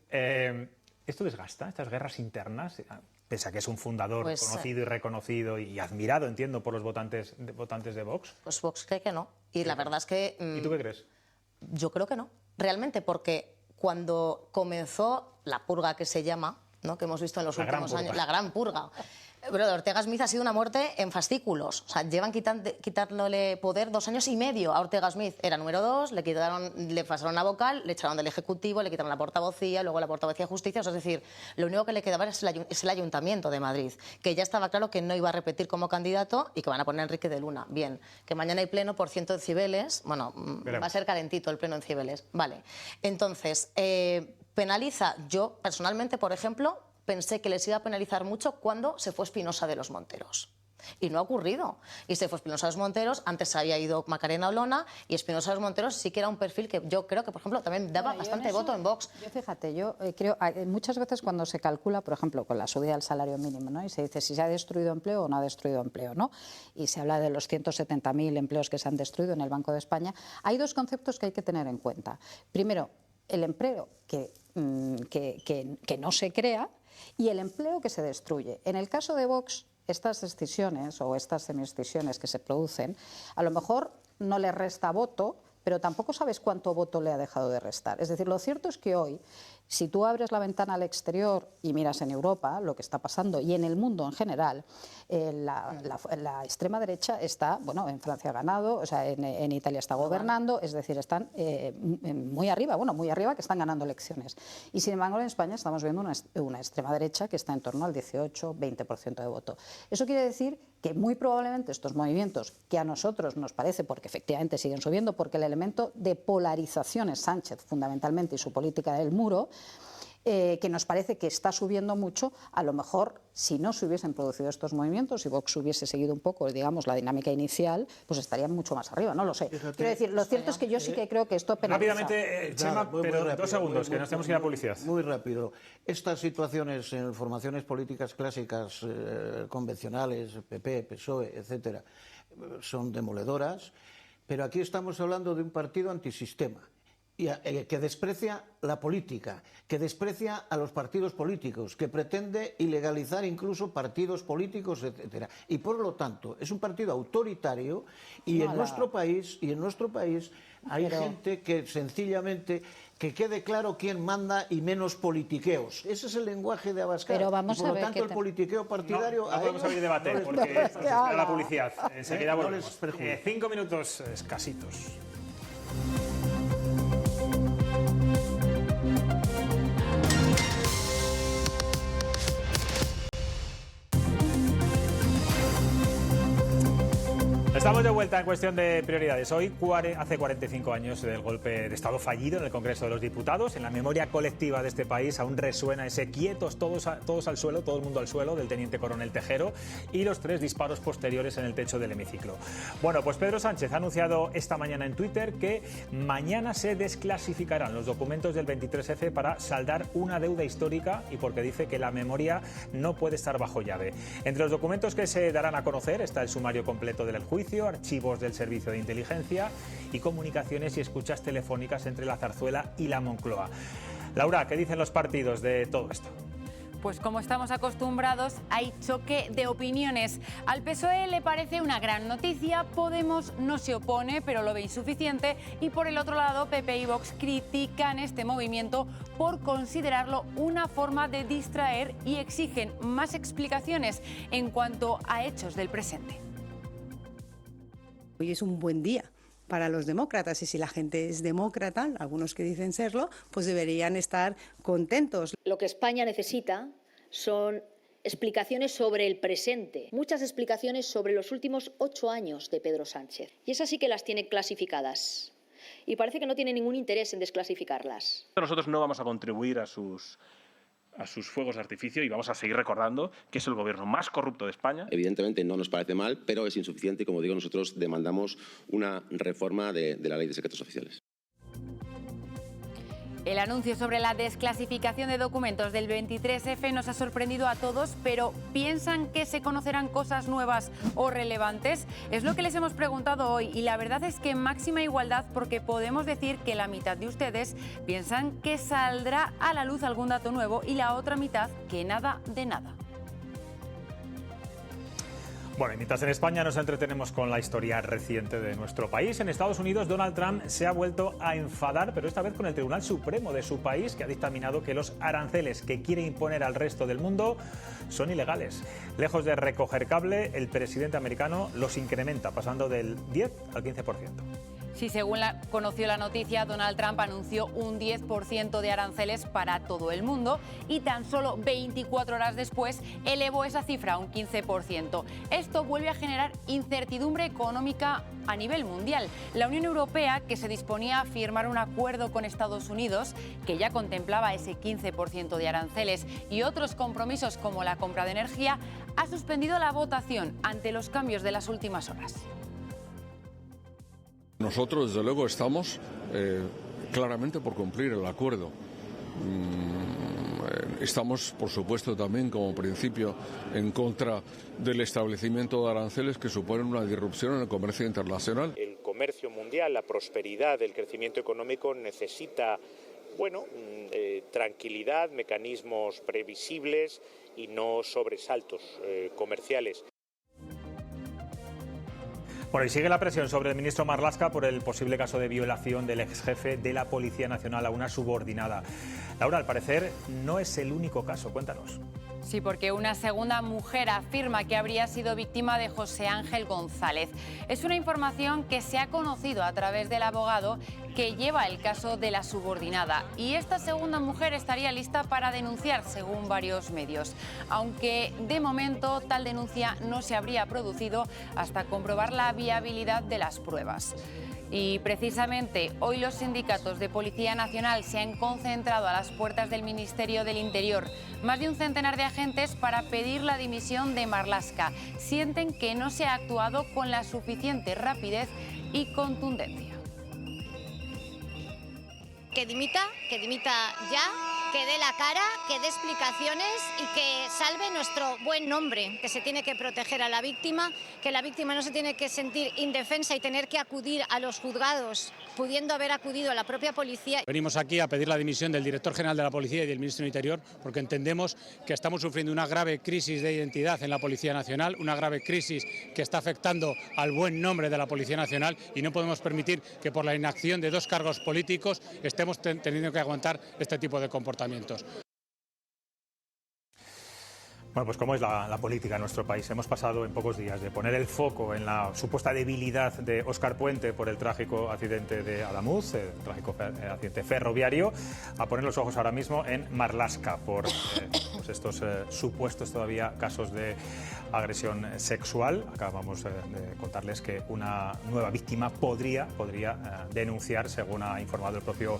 ¿Esto desgasta, estas guerras internas? Pese a que es un fundador conocido y reconocido y admirado, entiendo, por los votantes de Vox. Pues Vox cree que no. Y la verdad es que... ¿Y tú qué crees? Yo creo que no. Realmente, porque cuando comenzó la purga que se llama, ¿no?, que hemos visto en los últimos años, la gran purga... Pero de Ortega Smith ha sido una muerte en fascículos. O sea, llevan quitándole poder 2 años y medio a Ortega Smith. Era número 2, le pasaron la vocal, le echaron del Ejecutivo, le quitaron la portavocía, luego la portavocía de Justicia. O sea, es decir, lo único que le quedaba es el Ayuntamiento de Madrid, que ya estaba claro que no iba a repetir como candidato y que van a poner a Enrique de Luna. Bien, que mañana hay pleno por ciento de Cibeles. Bueno, va a ser calentito el pleno en Cibeles. Vale. Entonces, penaliza. Yo, personalmente, por ejemplo, pensé que les iba a penalizar mucho cuando se fue Espinosa de los Monteros. Y no ha ocurrido. Y se fue Espinosa de los Monteros, antes había ido Macarena Olona, y Espinosa de los Monteros sí que era un perfil que yo creo que, por ejemplo, también daba bastante voto en Vox. Yo, fíjate, yo creo, muchas veces cuando se calcula, por ejemplo, con la subida del salario mínimo, ¿no?, y se dice si se ha destruido empleo o no ha destruido empleo, ¿no?, y se habla de los 170.000 empleos que se han destruido en el Banco de España, hay 2 conceptos que hay que tener en cuenta. Primero, el empleo que no se crea, y el empleo que se destruye. En el caso de Vox, estas excisiones o estas semiexcisiones que se producen, a lo mejor no le resta voto, pero tampoco sabes cuánto voto le ha dejado de restar. Es decir, lo cierto es que hoy, si tú abres la ventana al exterior y miras en Europa lo que está pasando y en el mundo en general, la extrema derecha está, bueno, en Francia ha ganado, o sea, en Italia está gobernando, es decir, están muy arriba, que están ganando elecciones. Y sin embargo en España estamos viendo una extrema derecha que está en torno al 18-20% de voto. Eso quiere decir que muy probablemente estos movimientos, que a nosotros nos parece, porque efectivamente siguen subiendo, porque el elemento de polarización es Sánchez fundamentalmente y su política del muro, que nos parece que está subiendo mucho, a lo mejor si no se hubiesen producido estos movimientos, si Vox hubiese seguido un poco, digamos, la dinámica inicial, pues estarían mucho más arriba, no lo sé. Quiero decir, lo cierto es que yo sí que creo que esto penaliza. Rápidamente, Chema, pero rápido, 2 segundos, que nos tenemos que ir a publicidad. Muy rápido. Estas situaciones en formaciones políticas clásicas, convencionales, PP, PSOE, etcétera, son demoledoras, pero aquí estamos hablando de un partido antisistema, que desprecia la política, que desprecia a los partidos políticos, que pretende ilegalizar incluso partidos políticos, etcétera. Y por lo tanto, es un partido autoritario y en nuestro país hay gente que sencillamente que quede claro quién manda y menos politiqueos. Ese es el lenguaje de Abascal. Pero vamos y por a ver lo tanto el politiqueo partidario... No podemos abrir debate porque se espera la publicidad. Enseguida volvemos. 5 minutos escasitos. Estamos de vuelta en cuestión de prioridades. Hoy, hace 45 años del golpe de Estado fallido en el Congreso de los Diputados. En la memoria colectiva de este país aún resuena ese quietos todos al suelo, todo el mundo al suelo, del teniente coronel Tejero y los 3 disparos posteriores en el techo del hemiciclo. Bueno, pues Pedro Sánchez ha anunciado esta mañana en Twitter que mañana se desclasificarán los documentos del 23F para saldar una deuda histórica y porque dice que la memoria no puede estar bajo llave. Entre los documentos que se darán a conocer está el sumario completo del juicio, archivos del Servicio de Inteligencia y comunicaciones y escuchas telefónicas entre la Zarzuela y la Moncloa. Laura, ¿qué dicen los partidos de todo esto? Pues como estamos acostumbrados, hay choque de opiniones. Al PSOE le parece una gran noticia, Podemos no se opone, pero lo ve insuficiente, y por el otro lado, PP y Vox critican este movimiento por considerarlo una forma de distraer y exigen más explicaciones en cuanto a hechos del presente. Hoy es un buen día para los demócratas y si la gente es demócrata, algunos que dicen serlo, pues deberían estar contentos. Lo que España necesita son explicaciones sobre el presente, muchas explicaciones sobre los últimos 8 años de Pedro Sánchez. Y esas sí que las tiene clasificadas. Y parece que no tiene ningún interés en desclasificarlas. Nosotros no vamos a contribuir a sus fuegos de artificio y vamos a seguir recordando que es el gobierno más corrupto de España. Evidentemente no nos parece mal, pero es insuficiente y, como digo, nosotros demandamos una reforma de la Ley de Secretos Oficiales. El anuncio sobre la desclasificación de documentos del 23F nos ha sorprendido a todos, pero ¿piensan que se conocerán cosas nuevas o relevantes? Es lo que les hemos preguntado hoy y la verdad es que máxima igualdad, porque podemos decir que la mitad de ustedes piensan que saldrá a la luz algún dato nuevo y la otra mitad que nada de nada. Bueno, y mientras en España nos entretenemos con la historia reciente de nuestro país, en Estados Unidos Donald Trump se ha vuelto a enfadar, pero esta vez con el Tribunal Supremo de su país, que ha dictaminado que los aranceles que quiere imponer al resto del mundo son ilegales. Lejos de recoger cable, el presidente americano los incrementa, pasando del 10 al 15%. Sí, según conoció la noticia, Donald Trump anunció un 10% de aranceles para todo el mundo y tan solo 24 horas después elevó esa cifra a un 15%. Esto vuelve a generar incertidumbre económica a nivel mundial. La Unión Europea, que se disponía a firmar un acuerdo con Estados Unidos, que ya contemplaba ese 15% de aranceles y otros compromisos como la compra de energía, ha suspendido la votación ante los cambios de las últimas horas. Nosotros, desde luego, estamos claramente por cumplir el acuerdo. Estamos, por supuesto, también como principio en contra del establecimiento de aranceles que suponen una disrupción en el comercio internacional. El comercio mundial, la prosperidad, el crecimiento económico necesita, tranquilidad, mecanismos previsibles y no sobresaltos comerciales. Bueno, y sigue la presión sobre el ministro Marlaska por el posible caso de violación del ex jefe de la Policía Nacional a una subordinada. Laura, al parecer no es el único caso, cuéntanos. Sí, porque una segunda mujer afirma que habría sido víctima de José Ángel González. Es una información que se ha conocido a través del abogado que lleva el caso de la subordinada. Y esta segunda mujer estaría lista para denunciar, según varios medios. Aunque de momento tal denuncia no se habría producido hasta comprobar la viabilidad de las pruebas. Y precisamente hoy los sindicatos de Policía Nacional se han concentrado a las puertas del Ministerio del Interior. Más de un centenar de agentes para pedir la dimisión de Marlaska. Sienten que no se ha actuado con la suficiente rapidez y contundencia. Que dimita ya, que dé la cara, que dé explicaciones y que salve nuestro buen nombre, que se tiene que proteger a la víctima, que la víctima no se tiene que sentir indefensa y tener que acudir a los juzgados, pudiendo haber acudido a la propia policía. Venimos aquí a pedir la dimisión del director general de la Policía y del ministro del Interior porque entendemos que estamos sufriendo una grave crisis de identidad en la Policía Nacional, una grave crisis que está afectando al buen nombre de la Policía Nacional y no podemos permitir que por la inacción de 2 cargos políticos estemos teniendo que aguantar este tipo de comportamientos. Bueno, pues cómo es la política en nuestro país. Hemos pasado en pocos días de poner el foco en la supuesta debilidad de Óscar Puente por el trágico accidente de Alamuz, el trágico accidente ferroviario, a poner los ojos ahora mismo en Marlaska por Vamos, estos supuestos todavía casos de agresión sexual. Acabamos de contarles que una nueva víctima podría denunciar, según ha informado el propio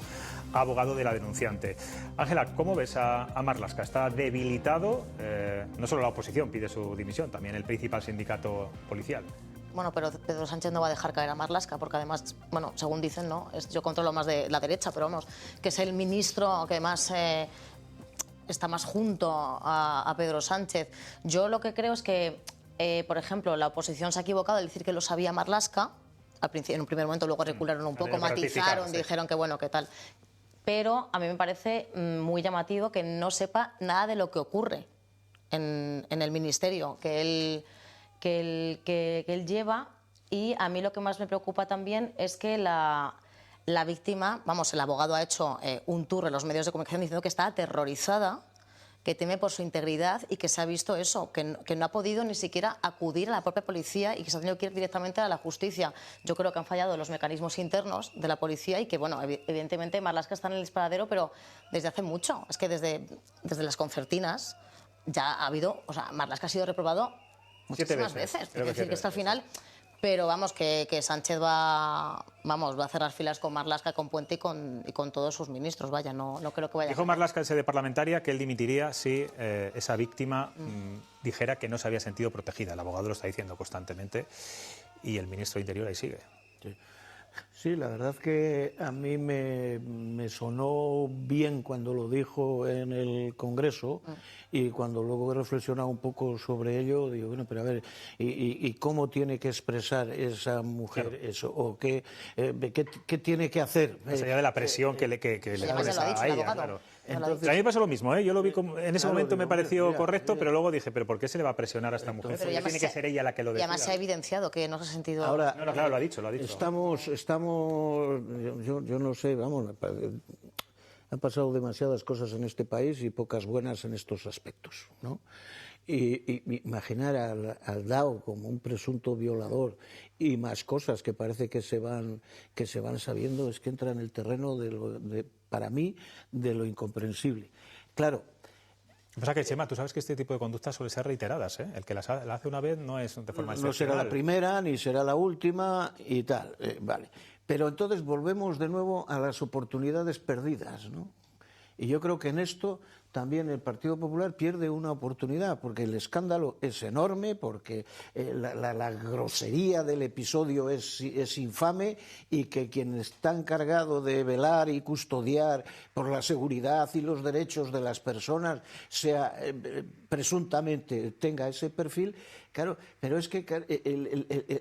abogado de la denunciante. Ángela, ¿cómo ves a Marlaska? Está debilitado, no solo la oposición pide su dimisión, también el principal sindicato policial. Bueno, pero Pedro Sánchez no va a dejar caer a Marlaska, porque además, bueno, según dicen, ¿no? Yo controlo más de la derecha, pero vamos, que es el ministro que más está más junto a Pedro Sánchez. Yo lo que creo es que, por ejemplo, la oposición se ha equivocado al decir que lo sabía Marlaska, en un primer momento, luego recularon un poco, matizaron, dijeron que bueno, que tal. Pero a mí me parece muy llamativo que no sepa nada de lo que ocurre en el ministerio, que él lleva, y a mí lo que más me preocupa también es que la víctima, vamos, el abogado ha hecho un tour en los medios de comunicación diciendo que está aterrorizada, que teme por su integridad y que se ha visto eso, que no ha podido ni siquiera acudir a la propia policía y que se ha tenido que ir directamente a la justicia. Yo creo que han fallado los mecanismos internos de la policía y que, bueno, evidentemente Marlaska está en el disparadero, pero desde hace mucho. Es que desde las concertinas ya ha habido, o sea, Marlaska ha sido reprobado muchísimas veces. Es decir, que es que al final... Pero vamos, que Sánchez va a cerrar filas con Marlaska, con Puente y con todos sus ministros. Vaya, no creo que vaya. Dijo Marlaska en sede parlamentaria que él dimitiría si esa víctima dijera que no se había sentido protegida. El abogado lo está diciendo constantemente y el ministro de Interior ahí sigue. Sí, la verdad que a mí me sonó bien cuando lo dijo en el Congreso y cuando luego he reflexionado un poco sobre ello, digo, bueno, pero a ver, ¿y cómo tiene que expresar esa mujer eso? ¿O qué tiene que hacer? Más allá de la presión que le pones a ella, claro. Entonces, a mí me pasó lo mismo, ¿eh? Yo lo vi como, en ese momento me pareció correcto, pero luego dije, ¿pero por qué se le va a presionar a esta mujer? Porque tiene que ser ella la que lo decida. Y además se ha evidenciado que no se ha sentido... Ahora, no, claro, lo ha dicho. Estamos, yo no sé, vamos, han pasado demasiadas cosas en este país y pocas buenas en estos aspectos, ¿no? Y imaginar al Dao como un presunto violador y más cosas que parece que se van sabiendo, es que entra en el terreno para mí, de lo incomprensible. Claro. Lo que pasa es que, Chema, tú sabes que este tipo de conductas suelen ser reiteradas, ¿eh? El que la hace una vez no es de forma excepcional. No será la primera, ni será la última y tal, vale. Pero entonces volvemos de nuevo a las oportunidades perdidas, ¿no? Y yo creo que en esto también el Partido Popular pierde una oportunidad, porque el escándalo es enorme, porque la grosería del episodio es infame y que quien está encargado de velar y custodiar por la seguridad y los derechos de las personas presuntamente tenga ese perfil, claro, pero es que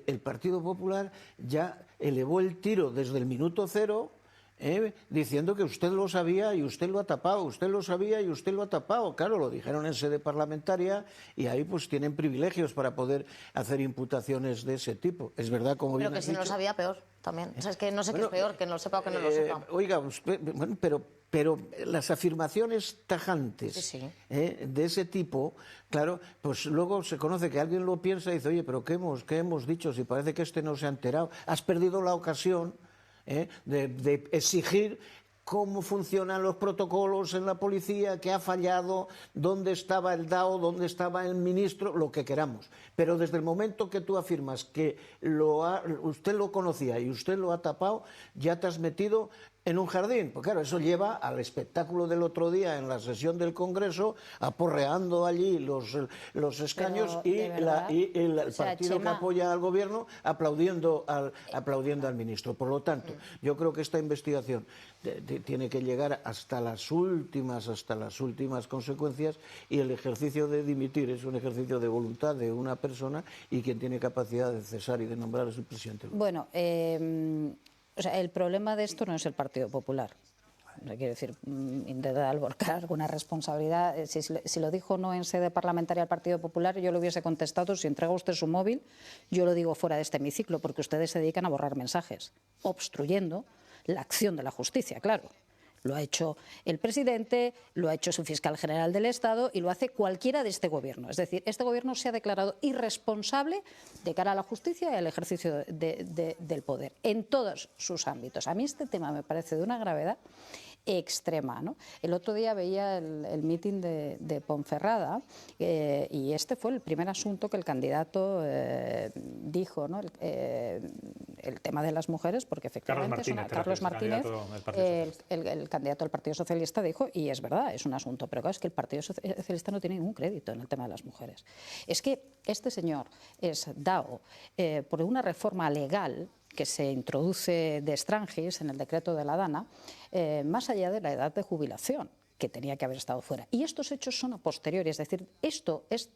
el Partido Popular ya elevó el tiro desde el minuto cero, diciendo que usted lo sabía y usted lo ha tapado, usted lo sabía y usted lo ha tapado. Claro, lo dijeron en sede parlamentaria y ahí pues tienen privilegios para poder hacer imputaciones de ese tipo. Es verdad, como bien has dicho. Pero que si no lo sabía, peor también. O sea, es que no sé qué es peor, que no lo sepa o que no lo sepa. Oiga, usted, bueno, pero las afirmaciones tajantes de ese tipo, claro, pues luego se conoce que alguien lo piensa y dice, oye, pero ¿qué hemos dicho? Si parece que este no se ha enterado. Has perdido la ocasión de exigir cómo funcionan los protocolos en la policía, qué ha fallado, dónde estaba el Dao, dónde estaba el ministro, lo que queramos. Pero desde el momento que tú afirmas que usted lo conocía y usted lo ha tapado, ya te has metido en un jardín. Pues claro, eso lleva al espectáculo del otro día en la sesión del Congreso, aporreando allí los escaños y el partido que apoya al gobierno aplaudiendo al ministro. Por lo tanto, yo creo que esta investigación tiene que llegar hasta las últimas consecuencias, y el ejercicio de dimitir es un ejercicio de voluntad de una persona, y quien tiene capacidad de cesar y de nombrar es el presidente. Bueno, o sea, el problema de esto no es el Partido Popular. Quiero decir, intentar volcar alguna responsabilidad. Si lo dijo no en sede parlamentaria el Partido Popular, yo le hubiese contestado: si entrega usted su móvil, yo lo digo fuera de este hemiciclo, porque ustedes se dedican a borrar mensajes, obstruyendo la acción de la justicia, claro. Lo ha hecho el presidente, lo ha hecho su fiscal general del Estado y lo hace cualquiera de este gobierno. Es decir, este gobierno se ha declarado irresponsable de cara a la justicia y al ejercicio del poder en todos sus ámbitos. A mí este tema me parece de una gravedad extrema, ¿no? El otro día veía el mitin de Ponferrada y este fue el primer asunto que el candidato dijo, ¿no? El tema de las mujeres, porque efectivamente Carlos Martínez, el candidato del Partido Socialista, dijo, y es verdad, es un asunto, pero claro, es que el Partido Socialista no tiene ningún crédito en el tema de las mujeres. Es que este señor es dado por una reforma legal que se introduce de extranjis en el decreto de la Dana, más allá de la edad de jubilación, que tenía que haber estado fuera. Y estos hechos son a posteriori, es decir, esto es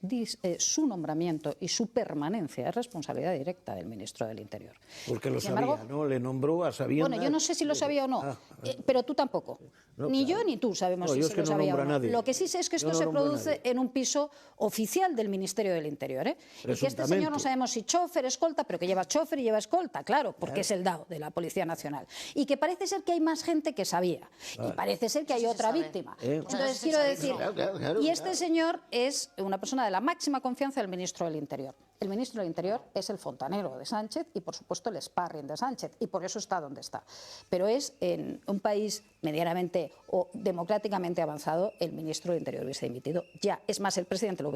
su nombramiento y su permanencia es responsabilidad directa del ministro del Interior. Porque lo sabía, ¿no? Le nombró a sabiendas. Bueno, yo no sé si lo sabía o no, pero tú tampoco. No, ni claro. Yo ni tú sabemos si se lo sabía o no. Lo que sí sé es que esto se produce en un piso oficial del Ministerio del Interior, ¿eh? Y que este señor no sabemos si chofer, escolta, pero que lleva chofer y lleva escolta, claro, porque es el DAO de la Policía Nacional. Y que parece ser que hay más gente que sabía. Y parece ser que hay otra víctima. Entonces quiero decir, y este señor es una persona de la máxima confianza del ministro del Interior. El ministro del Interior es el fontanero de Sánchez y, por supuesto, el sparring de Sánchez, y por eso está donde está. Pero es en un país medianamente o democráticamente avanzado, el ministro del Interior hubiese dimitido ya. Es más, el presidente lo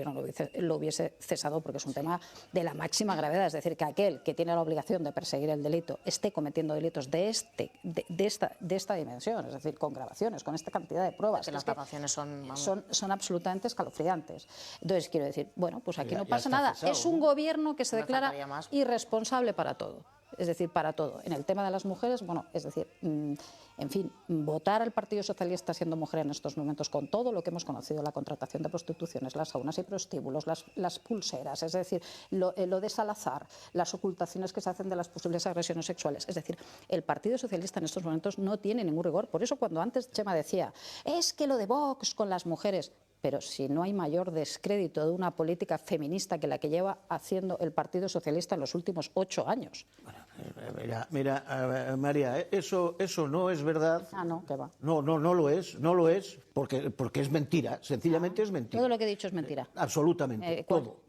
hubiese cesado porque es un tema de la máxima gravedad. Es decir, que aquel que tiene la obligación de perseguir el delito esté cometiendo delitos de esta dimensión, es decir, con grabaciones, con esta cantidad de pruebas. Que las grabaciones son absolutamente escalofriantes. Entonces, quiero decir, bueno, pues aquí no pasa nada. Es un gobierno que se declara irresponsable para todo. Es decir, para todo. En el tema de las mujeres, bueno, es decir, en fin, votar al Partido Socialista siendo mujer en estos momentos, con todo lo que hemos conocido, la contratación de prostituciones, las saunas y prostíbulos, las pulseras, es decir, lo de Salazar, las ocultaciones que se hacen de las posibles agresiones sexuales. Es decir, el Partido Socialista en estos momentos no tiene ningún rigor. Por eso cuando antes Chema decía, es que lo de Vox con las mujeres... Pero si no hay mayor descrédito de una política feminista que la que lleva haciendo el Partido Socialista en los últimos 8 años. Mira, María, eso no es verdad. Ah, no, que va. No lo es, porque es mentira, sencillamente es mentira. Todo lo que he dicho es mentira. Absolutamente, todo.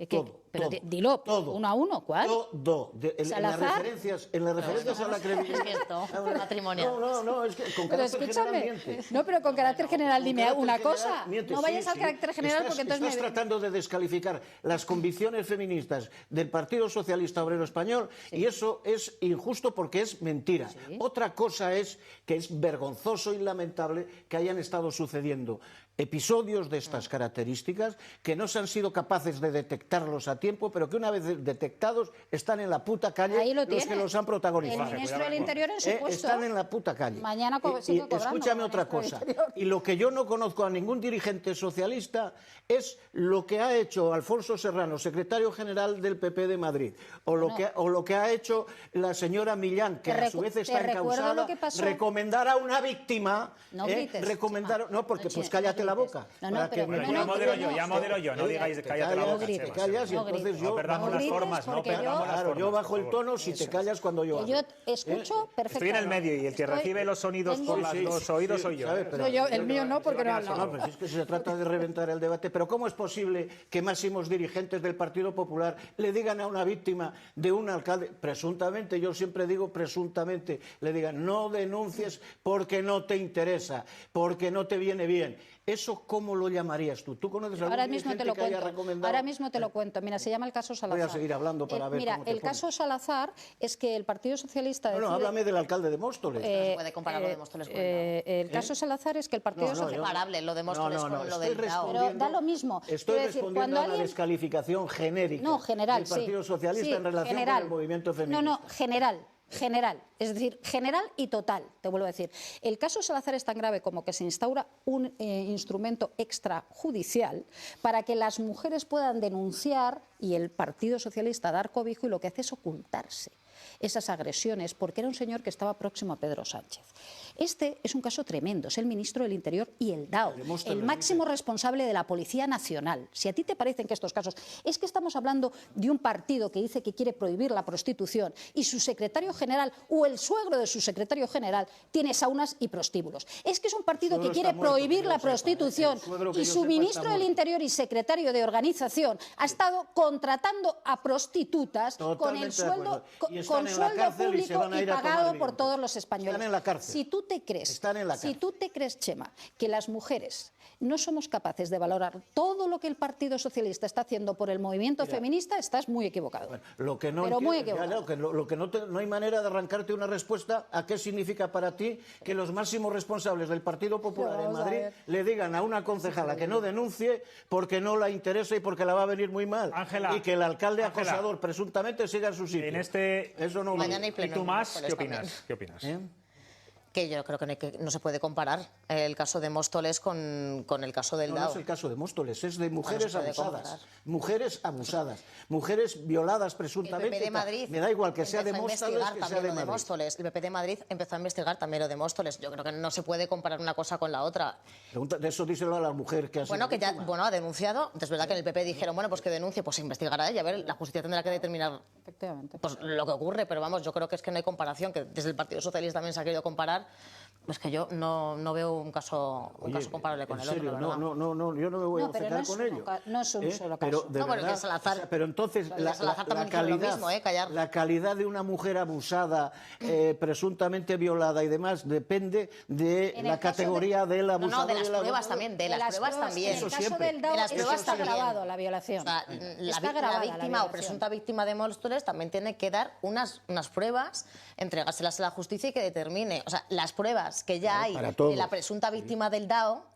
Pero dilo, todo. Uno a uno, ¿cuál? Todo. En las referencias a la credibilidad. Es cierto, matrimonial. No, es que con carácter general miente. No, pero con carácter general dime una cosa. No vayas al carácter general porque entonces estás tratando de descalificar las convicciones feministas del Partido Socialista Obrero Español y eso es injusto porque es mentira. Otra cosa es que es vergonzoso y lamentable que hayan estado sucediendo episodios de estas características que no se han sido capaces de detectarlos a tiempo, pero que una vez detectados están en la puta calle los que los han protagonizado. El ministro del Interior en su puesto. Están en la puta calle. Mañana sigue cobrando. Escúchame otra cosa. Y lo que yo no conozco a ningún dirigente socialista es lo que ha hecho Alfonso Serrano, secretario general del PP de Madrid, o lo que ha hecho la señora Millán, que a su vez está encausada, recomendar a una víctima, porque pues cállate la boca. Ya modero yo, no digáis cállate la boca. Te callas y entonces yo... No perdamos las formas, yo bajo el tono si te callas cuando yo hablo. Yo escucho perfectamente. Estoy en el medio y el que recibe los sonidos por los oídos soy yo. El mío no, porque no hablo. No, pero es que se trata de reventar el debate. Pero ¿cómo es posible que máximos dirigentes del Partido Popular le digan a una víctima de un alcalde, presuntamente, yo siempre digo presuntamente, le digan no denuncies porque no te interesa, porque no te viene bien? ¿Eso cómo lo llamarías tú? ¿Tú conoces a algún dirigente que haya recomendado? Ahora mismo te lo cuento. Mira, se llama el caso Salazar. Voy a seguir hablando para ver cómo te el caso Salazar es que el Partido Socialista... No, háblame del alcalde de Móstoles. No se puede comparar lo de Móstoles con el caso Salazar es que el Partido Socialista... No es comparable lo de Móstoles con lo del DAO. Pero da lo mismo. Estoy respondiendo a una descalificación genérica del Partido Socialista en relación con el movimiento feminista. No, general, es decir, general y total, te vuelvo a decir. El caso Salazar es tan grave como que se instaura un instrumento extrajudicial para que las mujeres puedan denunciar y el Partido Socialista dar cobijo, y lo que hace es ocultarse esas agresiones porque era un señor que estaba próximo a Pedro Sánchez. Este es un caso tremendo, es el ministro del Interior y el DAO, el máximo responsable de la Policía Nacional. Si a ti te parecen que estos casos... Es que estamos hablando de un partido que dice que quiere prohibir la prostitución y su secretario general o el suegro de su secretario general tiene saunas y prostíbulos. Es que es un partido que quiere prohibir la prostitución y su ministro del Interior y secretario de Organización ha estado contratando a prostitutas con el sueldo, con sueldo público y pagado por todos los españoles. Están en la cárcel. Si tú te crees, Chema, que las mujeres no somos capaces de valorar todo lo que el Partido Socialista está haciendo por el movimiento feminista, estás muy equivocado. Bueno, lo que no pero muy equivocado. Lo que no hay manera de arrancarte una respuesta a qué significa para ti que los máximos responsables del Partido Popular en Madrid le digan a una concejala que no denuncie porque no la interesa y porque la va a venir muy mal. Ángela, y que el alcalde acosador presuntamente siga en su sitio. Eso no. Mañana y tú más, ¿qué opinas? ¿Qué opinas? Que yo creo que no se puede comparar el caso de Móstoles con el caso del DAO. No es el caso de Móstoles, es de mujeres abusadas. Mujeres abusadas, mujeres violadas presuntamente. El PP de Madrid me da igual que sea de Móstoles que sea de Madrid. El PP de Madrid empezó a investigar también lo de Móstoles. Yo creo que no se puede comparar una cosa con la otra. De eso díselo a la mujer que ha sido víctima. Ha denunciado. Es verdad que en el PP dijeron, bueno, pues que denuncie, pues investigará ella. A ver, la justicia tendrá que determinar pues, lo que ocurre. Pero vamos, yo creo que es que no hay comparación, que desde el Partido Socialista también se ha querido comparar. Es que yo no veo un caso comparable con el otro. ¿En serio? No, yo no me voy a obcecar con ello. No es un solo caso. Pero entonces la calidad de una mujer abusada, presuntamente violada y demás, depende de la categoría del abusador. No, de las pruebas también, de las pruebas también. En el caso del DAO está grabado la violación. La víctima o presunta víctima de Móstoles también tiene que dar unas pruebas, entregárselas a la justicia y que determine. O sea, las pruebas que ya hay de la presunta víctima del DAO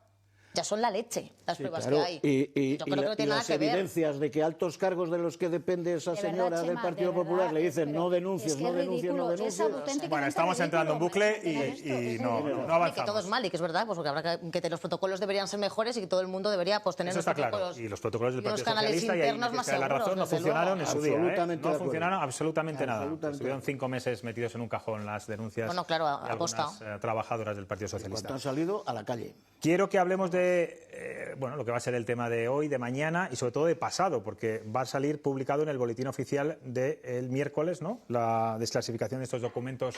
ya son la leche, las pruebas que hay. Yo creo que no tiene nada que ver. Las evidencias de que altos cargos de los que depende esa señora del Partido Popular le dicen no denuncies, no denuncies, no denuncies. Bueno, estamos entrando en bucle y no avanzamos. Y que todo es mal y que es verdad, pues porque habrá que los protocolos deberían ser mejores y que todo el mundo debería pues tener los protocolos. Claro. Y los protocolos del Partido Socialista, y ahí la razón, no funcionaron en su día. No funcionaron absolutamente nada. Estuvieron 5 meses metidos en un cajón las denuncias de algunas trabajadoras del Partido Socialista. Cuando han salido a la calle. Quiero que hablemos de lo que va a ser el tema de hoy, de mañana y sobre todo de pasado, porque va a salir publicado en el boletín oficial del miércoles, ¿no? La desclasificación de estos documentos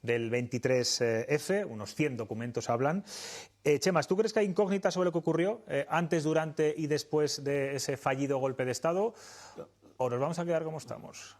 del 23F, unos 100 documentos hablan. Chemas, ¿tú crees que hay incógnitas sobre lo que ocurrió antes, durante y después de ese fallido golpe de Estado? ¿O nos vamos a quedar como estamos?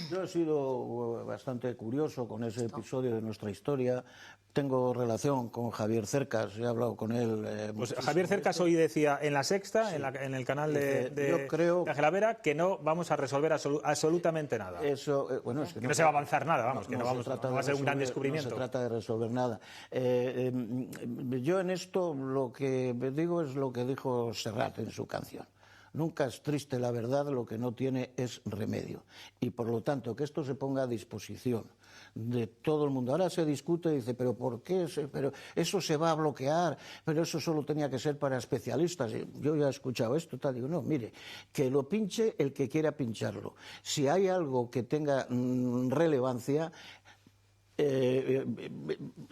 Yo he sido bastante curioso con ese episodio de nuestra historia. Tengo relación con Javier Cercas, he hablado con él. Pues Javier Cercas hoy decía en La Sexta, en el canal de Ángela Vera, que no vamos a resolver absolutamente nada. Eso, bueno, es que no se va a avanzar nada, vamos, que no va a ser un gran descubrimiento. No se trata de resolver nada. Yo en esto lo que digo es lo que dijo Serrat en su canción. Nunca es triste la verdad, lo que no tiene es remedio. Y por lo tanto, que esto se ponga a disposición de todo el mundo. Ahora se discute y dice, pero ¿por qué? Pero eso se va a bloquear, pero eso solo tenía que ser para especialistas. Yo ya he escuchado esto, tal, digo, no, mire, que lo pinche el que quiera pincharlo. Si hay algo que tenga relevancia,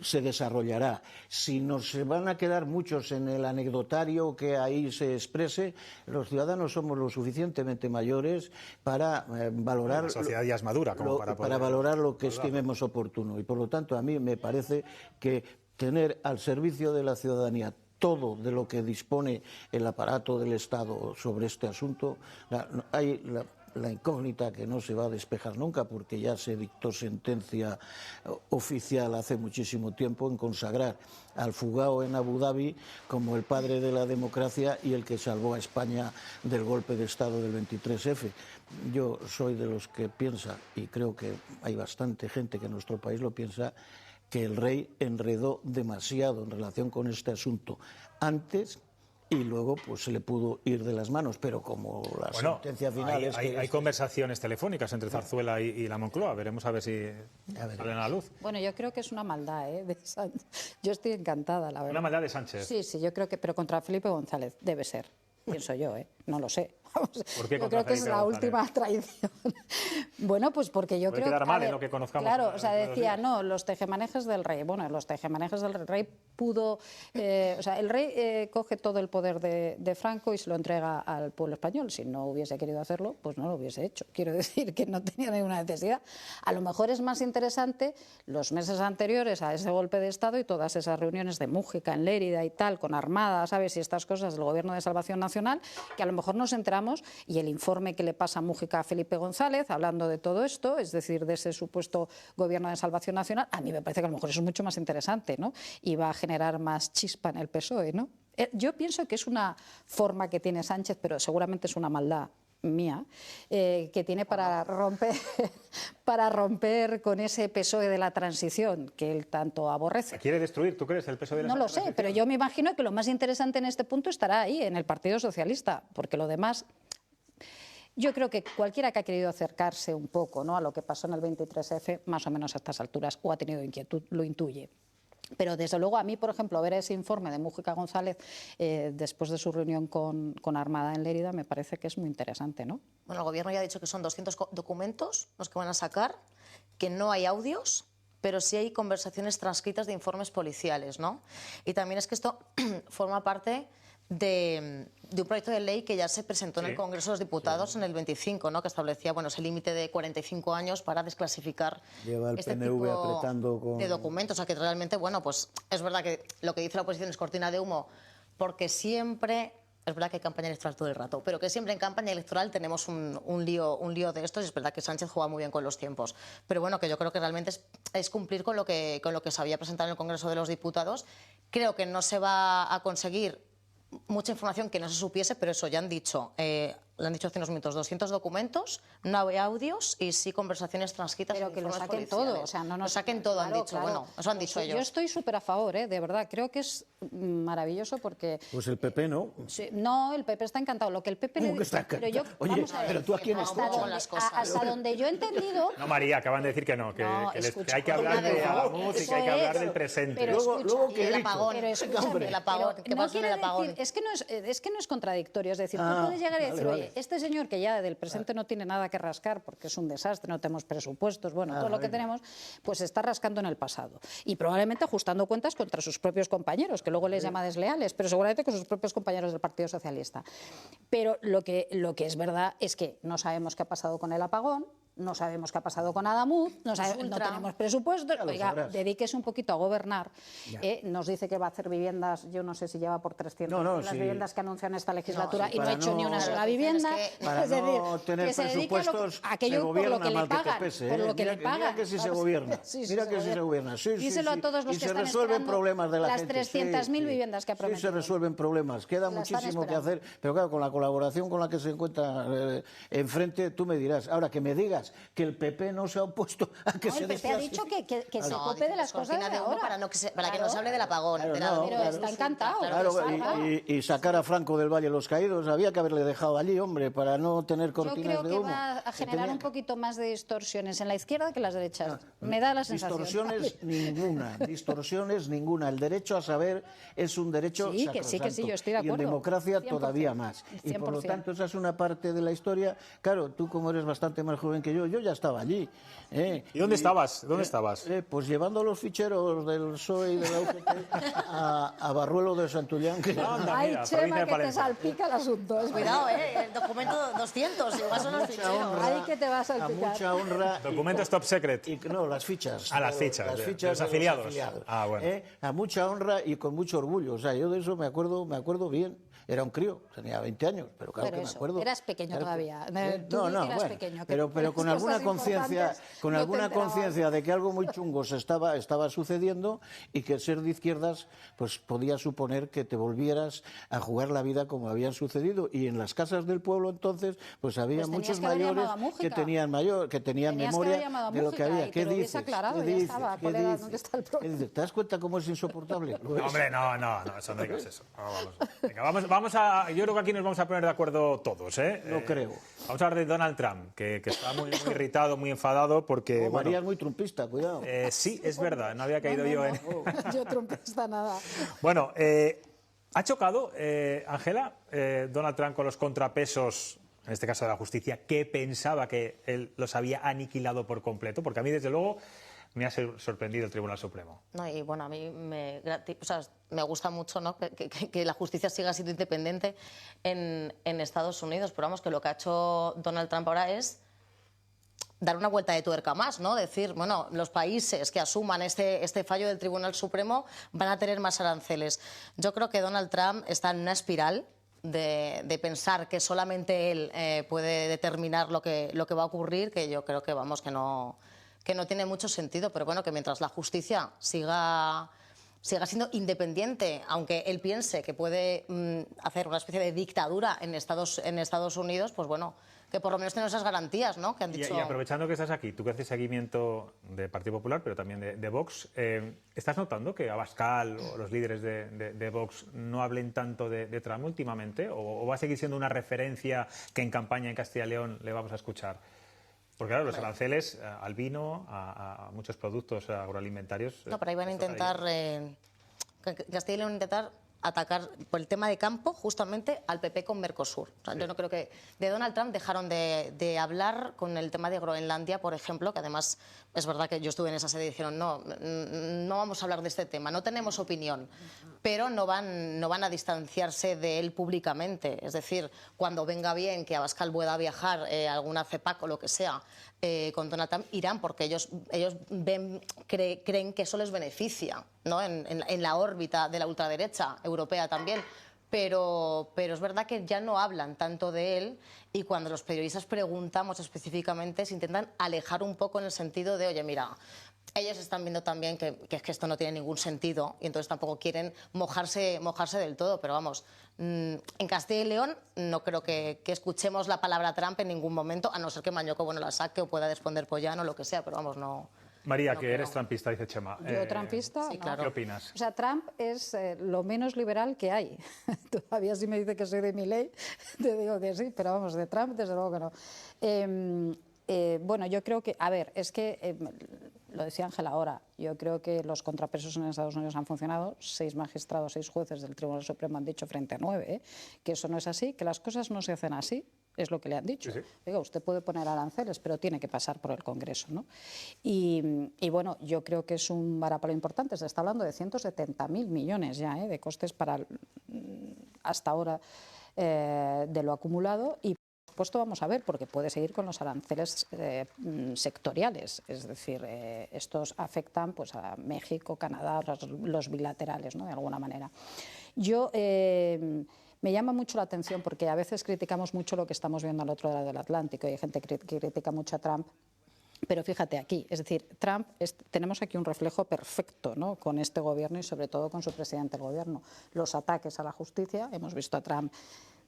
se desarrollará. Si nos van a quedar muchos en el anecdotario que ahí se exprese, los ciudadanos somos lo suficientemente mayores para valorar... La sociedad ya es madura como para valorar lo que estimemos oportuno. Y por lo tanto, a mí me parece que tener al servicio de la ciudadanía todo de lo que dispone el aparato del Estado sobre este asunto, hay la incógnita que no se va a despejar nunca, porque ya se dictó sentencia oficial hace muchísimo tiempo en consagrar al fugado en Abu Dhabi como el padre de la democracia y el que salvó a España del golpe de Estado del 23F. Yo soy de los que piensa, y creo que hay bastante gente que en nuestro país lo piensa, que el rey enredó demasiado en relación con este asunto antes y luego pues se le pudo ir de las manos, pero como la sentencia final hay conversaciones telefónicas entre Zarzuela y la Moncloa, veremos a ver si salen a la luz. Bueno, yo creo que es una maldad, de Sánchez. Yo estoy encantada, la verdad. Una maldad de Sánchez. Sí, yo creo que, pero contra Felipe González debe ser, pienso yo, no lo sé. ¿Por qué yo creo que es la última traición. Bueno, pues porque yo creo que... quedar mal en lo que conozcamos. Claro, o sea, decía, no, los tejemanejes del rey. Bueno, los tejemanejes del rey pudo... o sea, el rey coge todo el poder de Franco y se lo entrega al pueblo español. Si no hubiese querido hacerlo, pues no lo hubiese hecho. Quiero decir que no tenía ninguna necesidad. A lo mejor es más interesante los meses anteriores a ese golpe de Estado y todas esas reuniones de Mújica en Lérida y tal, con Armada, ¿sabes? Y estas cosas del Gobierno de Salvación Nacional, que a lo mejor nos enteramos decíamos, y el informe que le pasa Mújica a Felipe González, hablando de todo esto, es decir, de ese supuesto gobierno de salvación nacional, a mí me parece que a lo mejor eso es mucho más interesante, ¿no? Y va a generar más chispa en el PSOE, ¿no? Yo pienso que es una forma que tiene Sánchez, pero seguramente es una maldad mía, que tiene para romper con ese PSOE de la transición que él tanto aborrece. ¿Quiere destruir, tú crees, el PSOE de la No lo transición? sé, pero yo me imagino que lo más interesante en este punto estará ahí, en el Partido Socialista, porque lo demás... Yo creo que cualquiera que ha querido acercarse un poco, ¿no?, a lo que pasó en el 23F, más o menos a estas alturas, o ha tenido inquietud, lo intuye. Pero desde luego a mí, por ejemplo, ver ese informe de Mújica González después de su reunión con Armada en Lérida me parece que es muy interesante, ¿no? Bueno, el Gobierno ya ha dicho que son 200 documentos los que van a sacar, que no hay audios, pero sí hay conversaciones transcritas de informes policiales, ¿no? Y también es que esto forma parte de un proyecto de ley que ya se presentó en el Congreso de los Diputados en el 25, ¿no?, que establecía, bueno, ese límite de 45 años para desclasificar este PNV tipo apretando con... de documentos. O sea, que realmente, bueno, pues es verdad que lo que dice la oposición es cortina de humo, porque siempre... Es verdad que hay campaña electoral todo el rato, pero que siempre en campaña electoral tenemos un lío de estos, y es verdad que Sánchez juega muy bien con los tiempos. Pero bueno, que yo creo que realmente es cumplir con lo que se había presentado en el Congreso de los Diputados. Creo que no se va a conseguir mucha información que no se supiese, pero eso ya han dicho, lo han dicho hace unos minutos, 200 documentos, no hay audios y sí conversaciones transcritas. Pero que lo saquen todo, o sea, no nos... Lo saquen todo, claro, han dicho, claro. bueno, eso han dicho ellos. Yo estoy súper a favor, de verdad, creo que es maravilloso porque... Pues el PP no. Sí, no, el PP está encantado, lo que el PP... ¿Cómo que está encantado? Pero yo, Oye, vamos a ver, pero tú a quién escuchas. hasta donde yo he entendido... No, María, acaban de decir que no, que escucha, hay que hablar de la música, hay que hablar del presente. Pero luego y el apagón, pero escúchame, el apagón, pero ¿qué no pasa en el quiere apagón? decir, es que no es contradictorio, es decir, tú puedes llegar y decir, oye, este señor que ya del presente no tiene nada que rascar porque es un desastre, no tenemos presupuestos, bueno, todo lo que tenemos, pues está rascando en el pasado. Y probablemente ajustando cuentas contra sus propios compañeros, que luego les llama desleales, pero seguramente con sus propios compañeros del Partido Socialista. Pero lo que es verdad es que no sabemos qué ha pasado con el apagón, no sabemos qué ha pasado con Adamuz, no tenemos presupuestos. Oiga, dedíquese un poquito a gobernar. Nos dice que va a hacer viviendas, yo no sé si lleva por 300 las viviendas que anuncian esta legislatura y no ha hecho ni una sola vivienda. Para es decir, no tener que se dedique presupuestos, a aquello se por lo gobierna que le mal que te pagan. pese, Por lo que le pagan. Mira que sí se gobierna. Mira que sí se gobierna. Sí, díselo a todos los y que se están resuelven esperando problemas de la las gente. 300.000 viviendas que ha prometido. Sí, se resuelven problemas. Queda muchísimo que hacer, pero claro, con la colaboración con la que se encuentra enfrente, tú me dirás. Ahora, que me digas que el PP no se ha opuesto a que se el PP ha dicho que se ocupe de las cosas de ahora. Para que no se hable del apagón. Pero está encantado. Y sacar a Franco del Valle de los Caídos, había que haberle dejado allí, hombre, para no tener cortinas de humo. Yo creo que va a generar un poquito más de distorsiones en la izquierda que en las derechas. Me da la sensación. Distorsiones ninguna. El derecho a saber es un derecho sacrosanto. Que sí, yo estoy de acuerdo. Y en democracia 100%, todavía más. 100%. Y por lo tanto, esa es una parte de la historia. Claro, tú como eres bastante más joven que yo ya estaba allí. ¿Y dónde estabas? Pues llevando los ficheros del PSOE y de la UGT a Barruelo de Santullán. Ay, Chema, que te salpica el asunto. Cuidado, el documento 200, igual son los ficheros. Ahí que te va a salpicar. A mucha honra. Documentos top secret. No, las fichas. Las fichas de los afiliados. Bueno. A mucha honra y con mucho orgullo. O sea, yo de eso me acuerdo bien. Era un crío, tenía 20 años, pero claro que me acuerdo. Eras pequeño todavía. Pero con alguna conciencia de que algo muy chungo se estaba sucediendo y que ser de izquierdas pues podía suponer que te volvieras a jugar la vida como habían sucedido. Y en las casas del pueblo entonces pues había muchos mayores que tenían memoria de lo que había. ¿Qué dices? ¿Te das cuenta cómo es insoportable? Hombre, no, eso no digas eso. Venga, yo creo que aquí nos vamos a poner de acuerdo todos, ¿eh? No creo. Vamos a hablar de Donald Trump, que está muy irritado, muy enfadado porque... María es muy trumpista, cuidado. Sí, es verdad, no había caído yo en... Yo trumpista nada. Bueno, ¿ha chocado, Ángela, Donald Trump con los contrapesos, en este caso de la justicia, que pensaba que él los había aniquilado por completo? Porque a mí, desde luego, me ha sorprendido el Tribunal Supremo. No, y bueno, a mí me gusta mucho, ¿no?, que la justicia siga siendo independiente en Estados Unidos, pero vamos, que lo que ha hecho Donald Trump ahora es dar una vuelta de tuerca más, ¿no? Decir, bueno, los países que asuman este fallo del Tribunal Supremo van a tener más aranceles. Yo creo que Donald Trump está en una espiral de pensar que solamente él puede determinar lo que va a ocurrir, que yo creo que, vamos, que no tiene mucho sentido. Pero bueno, que mientras la justicia siga siendo independiente, aunque él piense que puede hacer una especie de dictadura en Estados Unidos, pues bueno, que por lo menos tenga esas garantías, ¿no?, que han dicho. Y aprovechando que estás aquí, tú que haces seguimiento del Partido Popular, pero también de Vox, ¿estás notando que Abascal o los líderes de Vox no hablen tanto de Trump últimamente? ¿O va a seguir siendo una referencia que en campaña en Castilla y León le vamos a escuchar? Porque claro, los aranceles al vino, a muchos productos agroalimentarios... No, pero ahí van a intentar, Castilla y León intentar atacar por el tema de campo justamente al PP con Mercosur. O sea, sí. Yo no creo que... De Donald Trump dejaron de hablar con el tema de Groenlandia, por ejemplo, que además es verdad que yo estuve en esa sede y dijeron no vamos a hablar de este tema, no tenemos opinión, pero no van a distanciarse de él públicamente. Es decir, cuando venga bien que Abascal pueda viajar a alguna CEPAC o lo que sea con Donald Trump, irán, porque ellos creen que eso les beneficia, ¿no?, en la órbita de la ultraderecha europea también. Pero es verdad que ya no hablan tanto de él, y cuando los periodistas preguntamos específicamente se intentan alejar un poco en el sentido de, oye, mira, ellos están viendo también que esto no tiene ningún sentido y entonces tampoco quieren mojarse del todo. Pero vamos, en Castilla y León no creo que escuchemos la palabra Trump en ningún momento, a no ser que Mañoco la saque o pueda responder Pollán o lo que sea, pero vamos, no... María, que eres trumpista, dice Chema. Yo trumpista, sí, claro. ¿Qué opinas? O sea, Trump es lo menos liberal que hay. Todavía si me dice que soy de Milei, te digo que sí, pero vamos, de Trump desde luego que no. Bueno, yo creo que, a ver, es que, lo decía Ángela ahora, yo creo que los contrapesos en Estados Unidos han funcionado, 6 magistrados, 6 jueces del Tribunal Supremo han dicho frente a 9, que eso no es así, que las cosas no se hacen así, es lo que le han dicho. Sí, sí. Digo, usted puede poner aranceles, pero tiene que pasar por el Congreso, ¿no? Y bueno, yo creo que es un varapalo importante, se está hablando de 170.000 millones ya de costes para hasta ahora de lo acumulado, y por supuesto vamos a ver, porque puede seguir con los aranceles sectoriales, es decir, estos afectan pues a México, Canadá, los bilaterales, ¿no?, de alguna manera. Yo me llama mucho la atención porque a veces criticamos mucho lo que estamos viendo al otro lado del Atlántico, y hay gente que critica mucho a Trump. Pero fíjate aquí, es decir, Trump, tenemos aquí un reflejo perfecto, ¿no?, con este gobierno y sobre todo con su presidente del gobierno. Los ataques a la justicia, hemos visto a Trump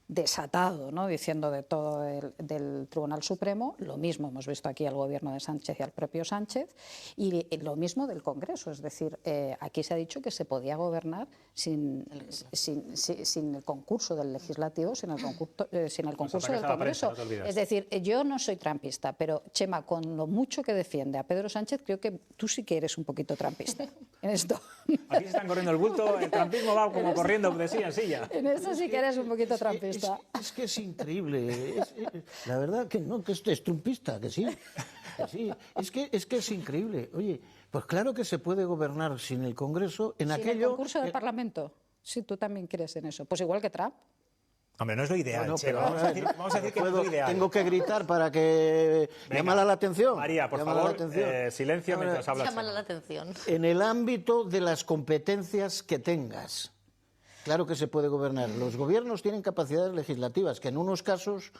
desatado, ¿no?, diciendo de todo del Tribunal Supremo. Lo mismo hemos visto aquí al gobierno de Sánchez y al propio Sánchez, y lo mismo del Congreso. Es decir, aquí se ha dicho que se podía gobernar sin el concurso del Legislativo, sin el concurso del Congreso. Es decir, yo no soy trumpista, pero Chema, con lo mucho que defiende a Pedro Sánchez, creo que tú sí que eres un poquito trumpista en esto. Aquí se están corriendo el bulto, el trumpismo va como corriendo de silla en silla. En eso sí que eres un poquito trumpista. Es que es increíble, la verdad que no, que es trumpista, que sí. Es que es increíble. Oye, pues claro que se puede gobernar sin el Congreso en aquello... Sin el concurso del Parlamento, si tú también crees en eso. Pues igual que Trump. Hombre, no es lo ideal, bueno, pero vamos a decir que no es lo ideal. Tengo que gritar para que llamara la atención. María, por favor, silencio mientras hablas. Llámala la atención. En el ámbito de las competencias que tengas, claro que se puede gobernar. Los gobiernos tienen capacidades legislativas que en unos casos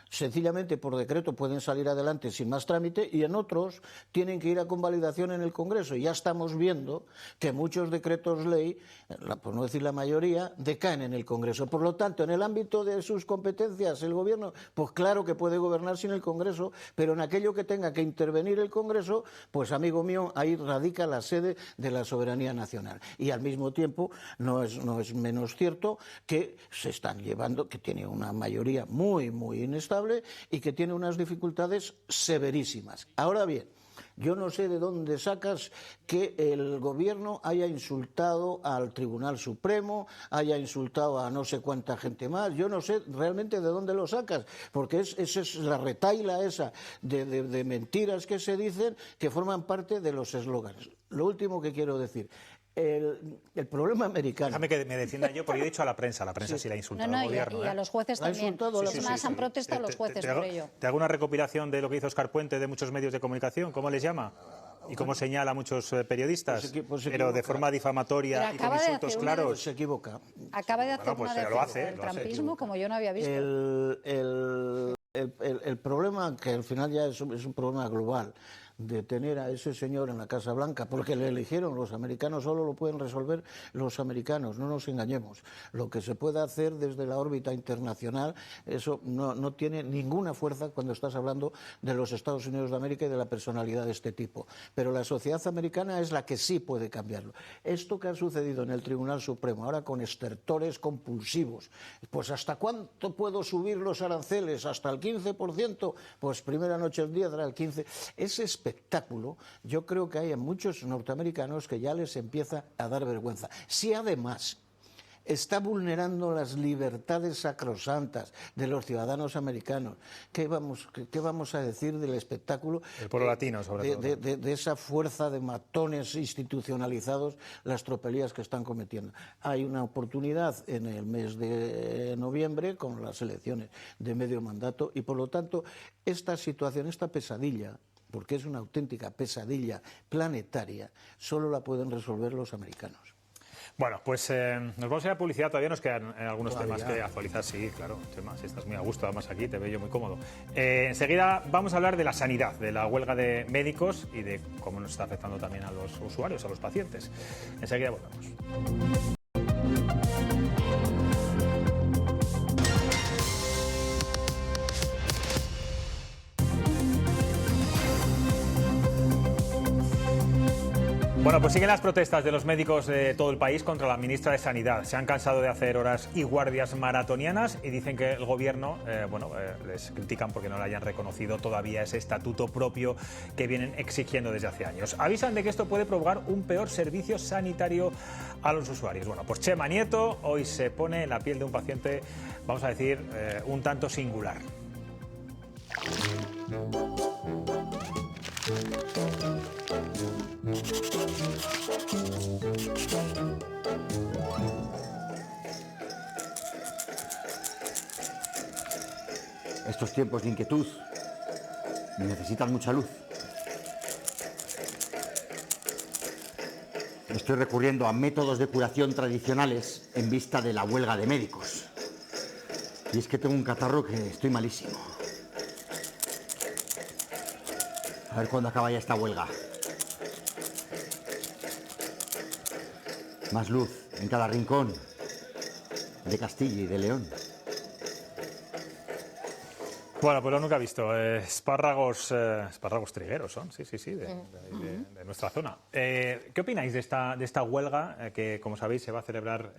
sencillamente por decreto pueden salir adelante sin más trámite, y en otros tienen que ir a convalidación en el Congreso. Y ya estamos viendo que muchos decretos ley, por no decir la mayoría, decaen en el Congreso. Por lo tanto, en el ámbito de sus competencias, el Gobierno, pues claro que puede gobernar sin el Congreso, pero en aquello que tenga que intervenir el Congreso, pues amigo mío, ahí radica la sede de la soberanía nacional. Y al mismo tiempo no es menos cierto que se están llevando, que tiene una mayoría muy inestable y que tiene unas dificultades severísimas. Ahora bien, yo no sé de dónde sacas que el Gobierno haya insultado al Tribunal Supremo, haya insultado a no sé cuánta gente más. Yo no sé realmente de dónde lo sacas, porque esa es la retahíla esa de mentiras que se dicen, que forman parte de los eslóganes. Lo último que quiero decir... El problema americano... Déjame que me defienda yo, porque he dicho a la prensa sí la ha insultado al gobierno. Y a los jueces también. Más han protestado los jueces por ello. ¿Te hago una recopilación de lo que hizo Óscar Puente de muchos medios de comunicación? ¿Cómo les llama? y como señala a muchos periodistas, pues pero de forma difamatoria y con insultos claros. Se equivoca. Acaba de hacer pues una defensa del trampismo como yo no había visto. El problema, que al final ya es un problema global, de tener a ese señor en la Casa Blanca, porque le eligieron los americanos, solo lo pueden resolver los americanos, no nos engañemos. Lo que se puede hacer desde la órbita internacional, eso no tiene ninguna fuerza cuando estás hablando de los Estados Unidos de América y de la personalidad de este tipo. Pero la sociedad americana es la que sí puede cambiarlo. Esto que ha sucedido en el Tribunal Supremo, ahora con estertores compulsivos, pues ¿hasta cuánto puedo subir los aranceles? ¿Hasta el 15%? Pues primera noche el 10, era el 15%. Ese espectáculo, yo creo que hay en muchos norteamericanos que ya les empieza a dar vergüenza. Si además está vulnerando las libertades sacrosantas de los ciudadanos americanos, ¿qué vamos a decir del espectáculo? El pueblo latino, sobre todo. De esa fuerza de matones institucionalizados, las tropelías que están cometiendo. Hay una oportunidad en el mes de noviembre con las elecciones de medio mandato y, por lo tanto, esta situación, esta pesadilla, porque es una auténtica pesadilla planetaria, solo la pueden resolver los americanos. Bueno, pues nos vamos a ir a publicidad, todavía nos quedan algunos temas que actualizar, sí, claro, temas, si estás muy a gusto además aquí, te veo yo muy cómodo. Enseguida vamos a hablar de la sanidad, de la huelga de médicos y de cómo nos está afectando también a los usuarios, a los pacientes. Enseguida volvemos. Bueno, pues siguen las protestas de los médicos de todo el país contra la ministra de Sanidad. Se han cansado de hacer horas y guardias maratonianas y dicen que el gobierno, les critican porque no le hayan reconocido todavía ese estatuto propio que vienen exigiendo desde hace años. Avisan de que esto puede provocar un peor servicio sanitario a los usuarios. Bueno, pues Chema Nieto hoy se pone en la piel de un paciente, vamos a decir, un tanto singular. Estos tiempos de inquietud necesitan mucha luz. Estoy recurriendo a métodos de curación tradicionales en vista de la huelga de médicos. Y es que tengo un catarro que estoy malísimo. A ver cuándo acaba ya esta huelga. Más luz en cada rincón de Castilla y de León. Bueno, pues lo nunca he visto. Espárragos trigueros son, sí, de nuestra zona. ¿Qué opináis de esta huelga que, como sabéis, se va a celebrar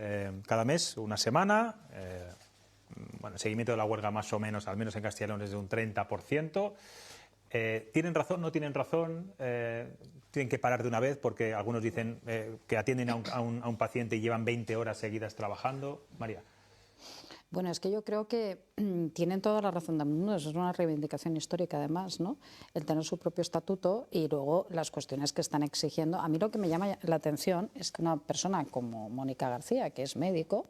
cada mes, una semana? Bueno, el seguimiento de la huelga más o menos, al menos en Castilla y León, es de un 30%. ¿Tienen razón, no tienen razón? ¿Tienen que parar de una vez? Porque algunos dicen que atienden a un paciente y llevan 20 horas seguidas trabajando. María. Bueno, es que yo creo que tienen toda la razón del mundo. Eso es una reivindicación histórica, además, ¿no? El tener su propio estatuto y luego las cuestiones que están exigiendo. A mí lo que me llama la atención es que una persona como Mónica García, que es médico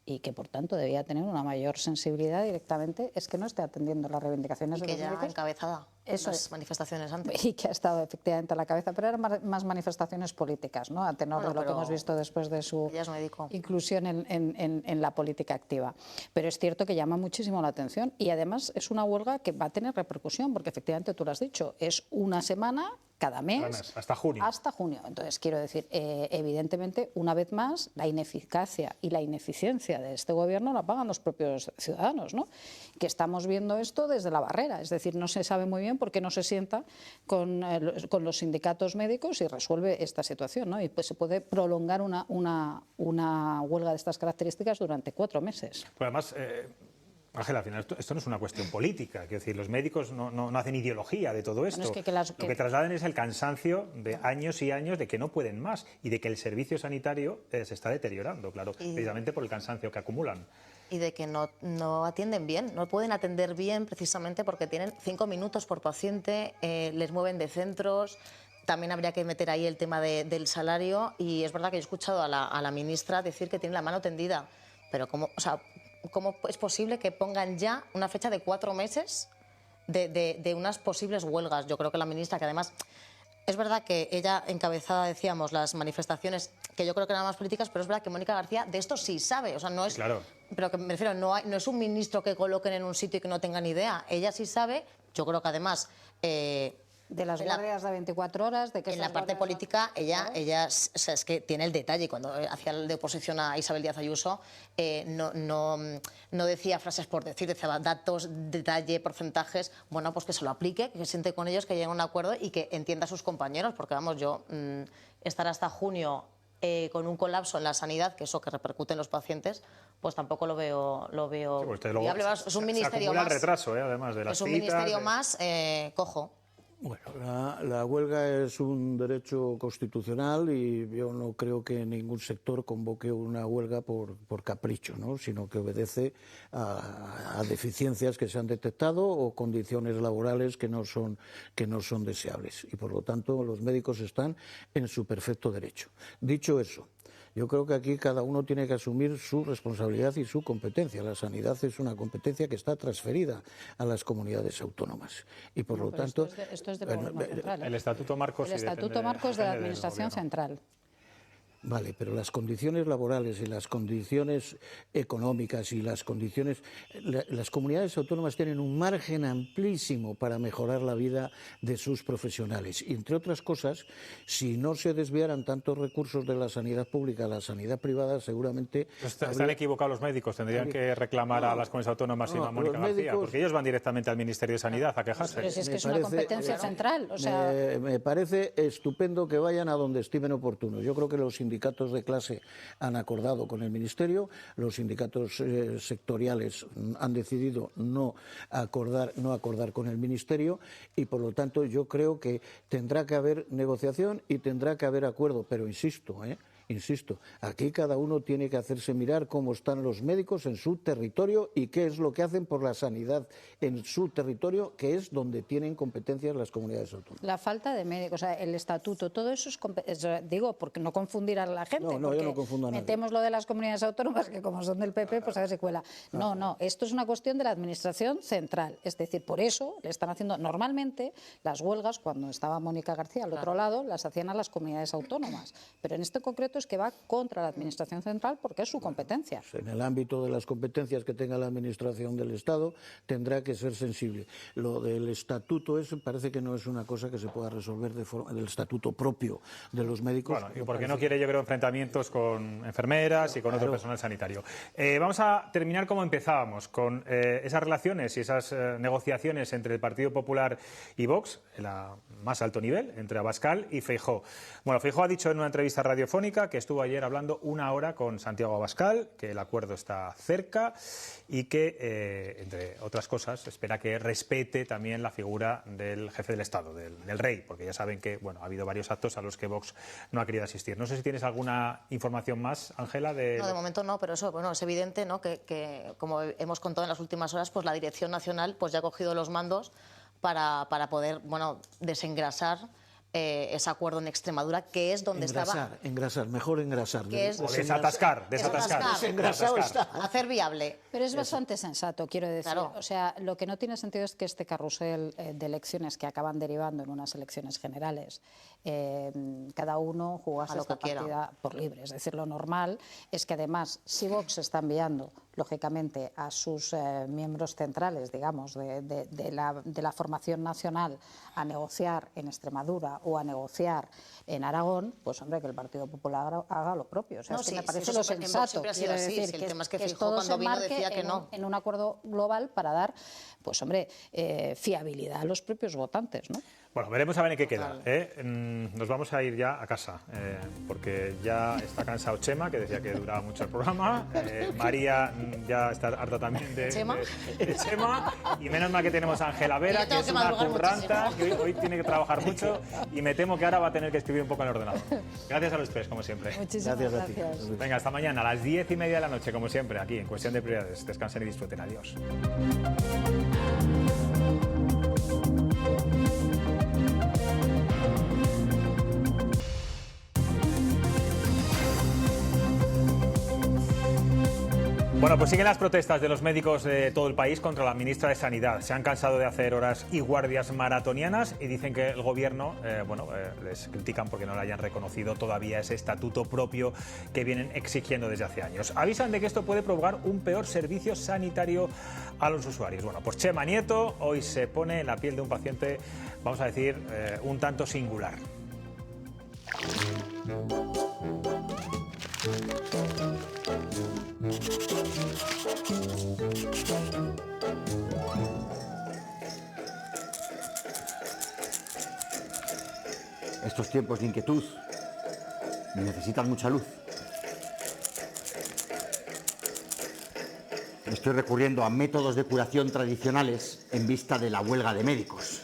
y que, por tanto, debía tener una mayor sensibilidad directamente, es que no esté atendiendo las reivindicaciones de los médicos. Y que ya encabezada las manifestaciones antes. Y que ha estado efectivamente a la cabeza, pero eran más manifestaciones políticas, ¿no? A tenor de lo que hemos visto después de su inclusión en la política activa. Pero es cierto que llama muchísimo la atención y además es una huelga que va a tener repercusión, porque efectivamente tú lo has dicho, es una semana cada mes. Hasta junio. Hasta junio. Entonces, quiero decir, evidentemente, una vez más, la ineficacia y la ineficiencia de este gobierno la pagan los propios ciudadanos, ¿no? Que estamos viendo esto desde la barrera, es decir, no se sabe muy bien por qué no se sienta con los sindicatos médicos y resuelve esta situación, ¿no? Y pues se puede prolongar una huelga de estas características durante 4 meses. Pues además, Ángela, al final esto no es una cuestión política, quiero decir, los médicos no hacen ideología de todo esto. Bueno, es Lo que trasladan es el cansancio de años y años de que no pueden más y de que el servicio sanitario se está deteriorando, claro, precisamente por el cansancio que acumulan. Y de que no atienden bien, no pueden atender bien precisamente porque tienen 5 minutos por paciente, les mueven de centros. También habría que meter ahí el tema del salario y es verdad que yo he escuchado a la ministra decir que tiene la mano tendida, pero ¿cómo es posible que pongan ya una fecha de 4 meses de unas posibles huelgas? Yo creo que la ministra, que además Es verdad que ella encabezaba, decíamos, las manifestaciones, que yo creo que eran más políticas, pero es verdad que Mónica García de esto sí sabe, o sea, no es... Claro. Pero que me refiero, no es un ministro que coloquen en un sitio y que no tenga ni idea. Ella sí sabe, yo creo que además... de las guardias de 24 horas, de que en la parte política ella o sea, es que tiene el detalle. Cuando hacía el de oposición a Isabel Díaz Ayuso, no decía frases por decir, decía datos, detalle, porcentajes. Bueno, pues que se lo aplique, que se siente con ellos, que llegue a un acuerdo y que entienda a sus compañeros, porque vamos, yo estar hasta junio con un colapso en la sanidad, que eso que repercute en los pacientes, pues tampoco lo veo Sí, pues viable. Es un ministerio se acumula más. el retraso, además de las Es un citas, ministerio más cojo. Bueno, la huelga es un derecho constitucional y yo no creo que ningún sector convoque una huelga por capricho, ¿no? Sino que obedece a deficiencias que se han detectado o condiciones laborales que no son deseables. Y por lo tanto los médicos están en su perfecto derecho. Dicho eso, yo creo que aquí cada uno tiene que asumir su responsabilidad y su competencia. La sanidad es una competencia que está transferida a las comunidades autónomas. Y por lo tanto... Esto es del Gobierno central. El Estatuto Marcos... El Estatuto Marcos de la Administración Central. Vale, pero las condiciones laborales y las condiciones económicas y las condiciones... Las comunidades autónomas tienen un margen amplísimo para mejorar la vida de sus profesionales. Y, entre otras cosas, si no se desviaran tantos recursos de la sanidad pública a la sanidad privada, seguramente... Están equivocados los médicos, tendrían que reclamar a las comunidades autónomas y a Mónica García, porque ellos van directamente al Ministerio de Sanidad a quejarse. Pero si es que es una competencia central, o sea... Me parece estupendo que vayan a donde estimen oportuno. Yo creo que los sindicatos de clase han acordado con el Ministerio, los sindicatos sectoriales han decidido no acordar con el Ministerio y, por lo tanto, yo creo que tendrá que haber negociación y tendrá que haber acuerdo, pero insisto, aquí cada uno tiene que hacerse mirar cómo están los médicos en su territorio y qué es lo que hacen por la sanidad en su territorio, que es donde tienen competencias las comunidades autónomas. La falta de médicos, o sea, el estatuto, todo eso es digo, porque no confundir a la gente. No, yo no confundo a nadie. Metemos lo de las comunidades autónomas, que como son del PP, pues a ver si cuela. No, esto es una cuestión de la Administración central. Es decir, por eso le están haciendo normalmente las huelgas, cuando estaba Mónica García al otro lado, las hacían a las comunidades autónomas. Pero en este concreto es que va contra la Administración central porque es su competencia. En el ámbito de las competencias que tenga la Administración del Estado tendrá que ser sensible. Lo del estatuto parece que no es una cosa que se pueda resolver de forma del estatuto propio de los médicos. Bueno, y porque no quiere, yo creo, enfrentamientos con enfermeras y con otro personal sanitario. Vamos a terminar como empezábamos, con esas relaciones y esas negociaciones entre el Partido Popular y Vox, en la más alto nivel, entre Abascal y Feijóo. Bueno, Feijóo ha dicho en una entrevista radiofónica que estuvo ayer hablando una hora con Santiago Abascal, que el acuerdo está cerca y que, entre otras cosas, espera que respete también la figura del jefe del Estado, del rey, porque ya saben que ha habido varios actos a los que Vox no ha querido asistir. No sé si tienes alguna información más, Ángela. No, de momento no, pero eso, es evidente, ¿no?, que como hemos contado en las últimas horas, pues la Dirección Nacional pues ya ha cogido los mandos para poder, desengrasar ese acuerdo en Extremadura, que es donde engrasar, mejor engrasar. Desatascar. Desengrasado está. Hacer viable. Pero es bastante sensato, quiero decir. Claro. O sea, lo que no tiene sentido es que este carrusel de elecciones que acaban derivando en unas elecciones generales, cada uno jugase esta partida por libre. Es decir, lo normal es que además, si Vox está enviando, lógicamente, a sus miembros centrales, digamos, de la formación nacional a negociar en Extremadura o a negociar en Aragón, pues hombre, que el Partido Popular haga lo propio. O sea, me parece lo sensato. Quiero decir que el tema es que todo cuando se vino marque decía que no. en un acuerdo global para dar, pues hombre, fiabilidad a los propios votantes, ¿no? Bueno, veremos a ver en qué queda. Nos vamos a ir ya a casa, porque ya está cansado Chema, que decía que duraba mucho el programa. María ya está harta también de Chema. Y menos mal que tenemos a Ángela Vera, que es una curranta, que hoy tiene que trabajar mucho y me temo que ahora va a tener que escribir un poco en el ordenador. Gracias a los tres, como siempre. Muchísimas gracias. Venga, hasta mañana a las 10:30 de la noche, como siempre, aquí en Cuestión de Prioridades. Descansen y disfruten. Adiós. Bueno, pues siguen las protestas de los médicos de todo el país contra la ministra de Sanidad. Se han cansado de hacer horas y guardias maratonianas y dicen que el gobierno, les critican porque no le hayan reconocido todavía ese estatuto propio que vienen exigiendo desde hace años. Avisan de que esto puede provocar un peor servicio sanitario a los usuarios. Bueno, pues Chema Nieto hoy se pone en la piel de un paciente, vamos a decir, un tanto singular. Estos tiempos de inquietud necesitan mucha luz. Estoy recurriendo a métodos de curación tradicionales en vista de la huelga de médicos.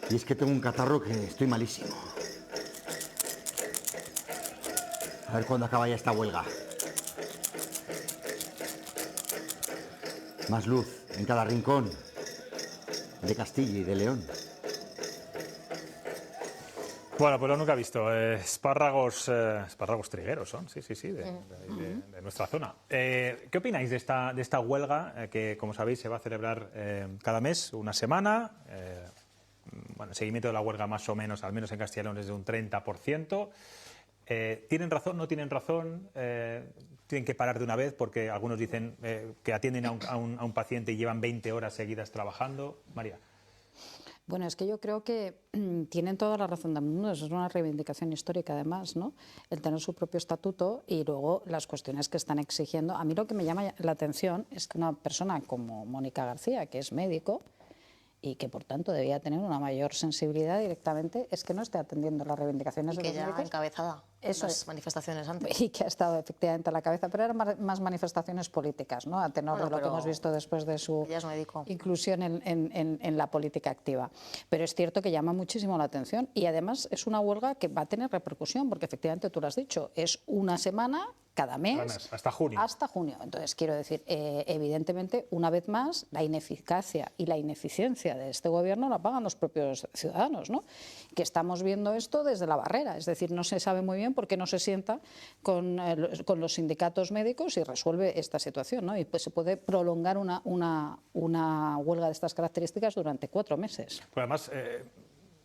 Y es que tengo un catarro que estoy malísimo. A ver cuándo acaba ya esta huelga. Más luz en cada rincón de Castilla y de León. Bueno, pues lo nunca he visto. Espárragos trigueros son, sí, de nuestra zona. ¿Qué opináis de esta huelga que, como sabéis, se va a celebrar cada mes, una semana? Bueno, el seguimiento de la huelga más o menos, al menos en Castilla y León, es de un 30%. ¿Tienen razón, no tienen razón? ¿Tienen que parar de una vez? Porque algunos dicen que atienden a un paciente y llevan 20 horas seguidas trabajando. María. Bueno, es que yo creo que tienen toda la razón del mundo. Eso es una reivindicación histórica, además, ¿no? El tener su propio estatuto y luego las cuestiones que están exigiendo. A mí lo que me llama la atención es que una persona como Mónica García, que es médico y que, por tanto, debía tener una mayor sensibilidad directamente, es que no esté atendiendo las reivindicaciones y de los médicos. Que ya encabezada las manifestaciones antes. Y que ha estado efectivamente a la cabeza, pero eran más manifestaciones políticas, ¿no? A tenor de lo que hemos visto después de su inclusión en la política activa. Pero es cierto que llama muchísimo la atención y además es una huelga que va a tener repercusión, porque efectivamente tú lo has dicho, es una semana cada mes. Hasta junio. Hasta junio. Entonces, quiero decir, evidentemente, una vez más, la ineficacia y la ineficiencia de este gobierno la pagan los propios ciudadanos, ¿no? Que estamos viendo esto desde la barrera, es decir, no se sabe muy bien por qué no se sienta con los sindicatos médicos y resuelve esta situación, ¿no? Y pues se puede prolongar una huelga de estas características durante 4 meses. Pues además,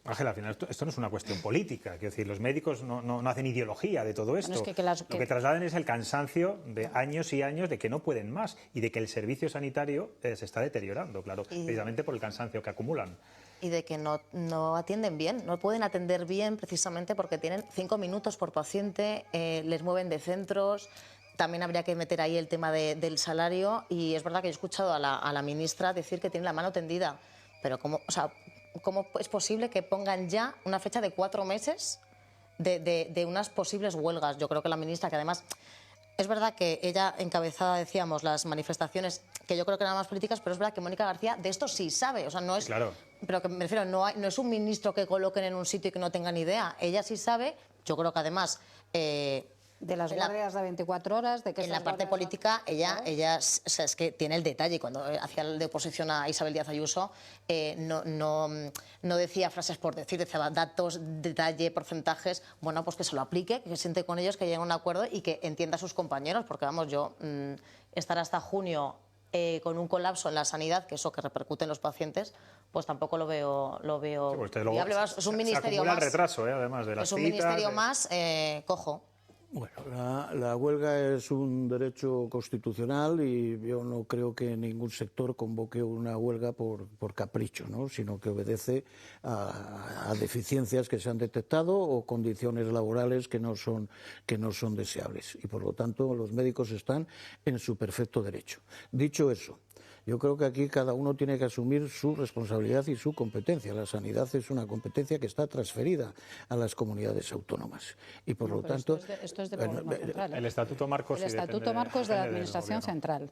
Ángela, al final esto no es una cuestión política. Quiero decir, los médicos no hacen ideología de todo esto. Bueno, Lo que trasladan es el cansancio de años y años de que no pueden más y de que el servicio sanitario se está deteriorando, claro, precisamente por el cansancio que acumulan. Y de que no atienden bien, no pueden atender bien precisamente porque tienen 5 minutos por paciente, les mueven de centros. También habría que meter ahí el tema del salario y es verdad que yo he escuchado a la ministra decir que tiene la mano tendida, pero ¿cómo es posible que pongan ya una fecha de 4 meses de unas posibles huelgas? Yo creo que la ministra, que además es verdad que ella encabezaba, decíamos, las manifestaciones que yo creo que eran más políticas, pero es verdad que Mónica García de esto sí sabe, o sea, no es... Claro. Pero que me refiero, no es un ministro que coloquen en un sitio y que no tengan idea. Ella sí sabe, yo creo que además... de las guardias de 24 horas, de que en la parte política ella o sea, es que tiene el detalle. Cuando hacía de oposición a Isabel Díaz Ayuso, no decía frases por decir, decía datos, detalle, porcentajes. Bueno, pues que se lo aplique, que se siente con ellos, que llegue a un acuerdo y que entienda a sus compañeros, porque vamos, yo estar hasta junio con un colapso en la sanidad, que eso que repercute en los pacientes, pues tampoco lo veo Sí, pues viable. Es un ministerio más. El retraso, además de las es un ministerio más cojo. Bueno, la huelga es un derecho constitucional y yo no creo que ningún sector convoque una huelga por capricho, ¿no? Sino que obedece a deficiencias que se han detectado o condiciones laborales que no son deseables. Y por lo tanto los médicos están en su perfecto derecho. Dicho eso, yo creo que aquí cada uno tiene que asumir su responsabilidad y su competencia. La sanidad es una competencia que está transferida a las comunidades autónomas. Y por lo tanto... Esto es del Gobierno central. El Estatuto Marcos... El Estatuto Marcos de la Administración Central.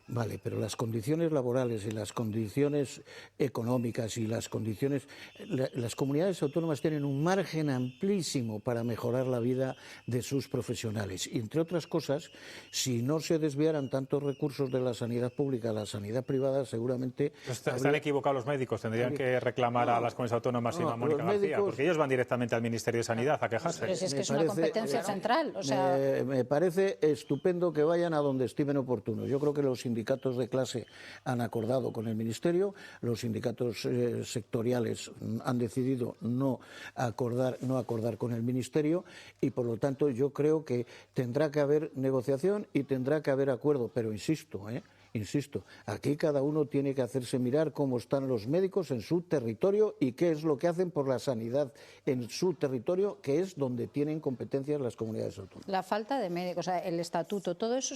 Vale, pero las condiciones laborales y las condiciones económicas y las condiciones... Las comunidades autónomas tienen un margen amplísimo para mejorar la vida de sus profesionales. Y, entre otras cosas, si no se desviaran tantos recursos de la sanidad pública a la sanidad privada, seguramente... Están equivocados los médicos, tendrían que reclamar a las comunidades autónomas y no a Mónica García, porque ellos van directamente al Ministerio de Sanidad a quejarse. Pero si es que es una competencia central. O sea... me parece estupendo que vayan a donde estimen oportuno. Yo creo que los sindicatos de clase han acordado con el Ministerio, los sindicatos sectoriales han decidido no acordar con el Ministerio y, por lo tanto, yo creo que tendrá que haber negociación y tendrá que haber acuerdo, pero insisto, aquí cada uno tiene que hacerse mirar cómo están los médicos en su territorio y qué es lo que hacen por la sanidad en su territorio, que es donde tienen competencias las comunidades autónomas. La falta de médicos, o sea, el estatuto, todo eso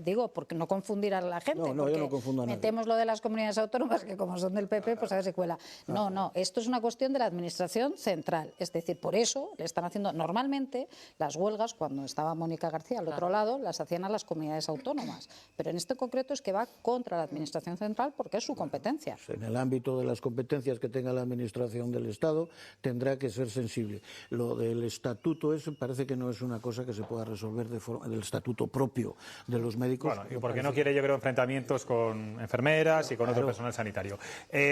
digo, porque no confundir a la gente. No, yo no confundo a nadie. Metemos lo de las comunidades autónomas, que como son del PP, pues a ver si cuela. No, esto es una cuestión de la administración central. Es decir, por eso le están haciendo normalmente las huelgas, cuando estaba Mónica García al otro lado, las hacían a las comunidades autónomas. Pero en este concreto es que va contra la administración central porque es su competencia. En el ámbito de las competencias que tenga la administración del Estado tendrá que ser sensible. Lo del estatuto parece que no es una cosa que se pueda resolver del estatuto propio de los médicos. Bueno, y porque no quiere, yo creo, enfrentamientos con enfermeras y con otro personal sanitario.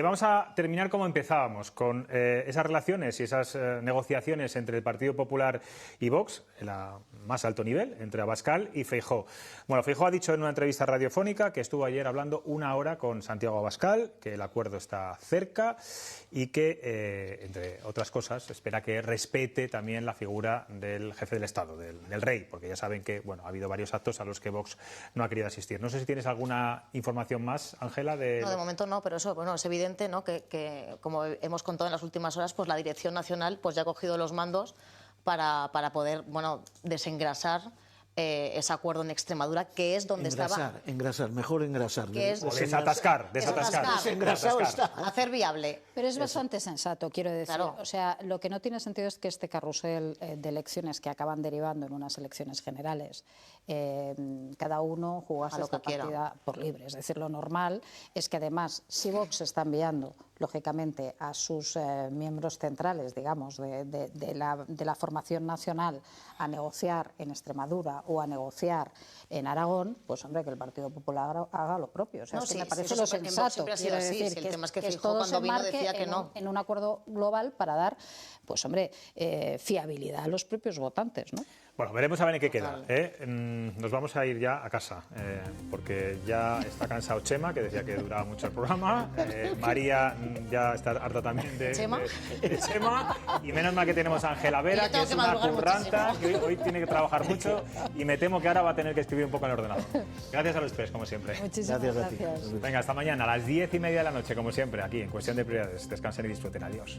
Vamos a terminar como empezábamos, con esas relaciones y esas negociaciones entre el Partido Popular y Vox, en la más alto nivel, entre Abascal y Feijóo. Bueno, Feijóo ha dicho en una entrevista radiofónica que estuvo ayer hablando 1 hora con Santiago Abascal, que el acuerdo está cerca y que, entre otras cosas, espera que respete también la figura del jefe del Estado, del rey, porque ya saben que ha habido varios actos a los que Vox no ha querido asistir. No sé si tienes alguna información más, Ángela. No, de momento no, pero eso es evidente, ¿no? que como hemos contado en las últimas horas, pues la Dirección Nacional ya ha cogido los mandos para poder desengrasar ese acuerdo en Extremadura, que es donde engrasar, mejor engrasar. Desatascar. Desengrasado está. Hacer viable. Pero es bastante sensato, quiero decir. Claro. O sea, lo que no tiene sentido es que este carrusel de elecciones que acaban derivando en unas elecciones generales, cada uno jugase esta partida por libre. Es decir, lo normal es que además, si Vox está enviando, lógicamente, a sus miembros centrales, digamos, de la formación nacional a negociar en Extremadura o a negociar en Aragón, pues hombre, que el Partido Popular haga lo propio. O sea, me parece lo sensato. Quiero decir, el tema es que Feijóo cuando vino decía que no. En un acuerdo global para dar, pues hombre, fiabilidad a los propios votantes, ¿no? Bueno, veremos a ver en qué queda. Nos vamos a ir ya a casa, porque ya está cansado Chema, que decía que duraba mucho el programa. María ya está harta también de Chema. Y menos mal que tenemos a Ángela Vera, que es una curranta, que hoy tiene que trabajar mucho y me temo que ahora va a tener que escribir un poco en el ordenador. Gracias a los tres, como siempre. Muchísimas gracias a ti. Venga, hasta mañana a las 10:30 de la noche, como siempre, aquí en Cuestión de Prioridades. Descansen y disfruten. Adiós.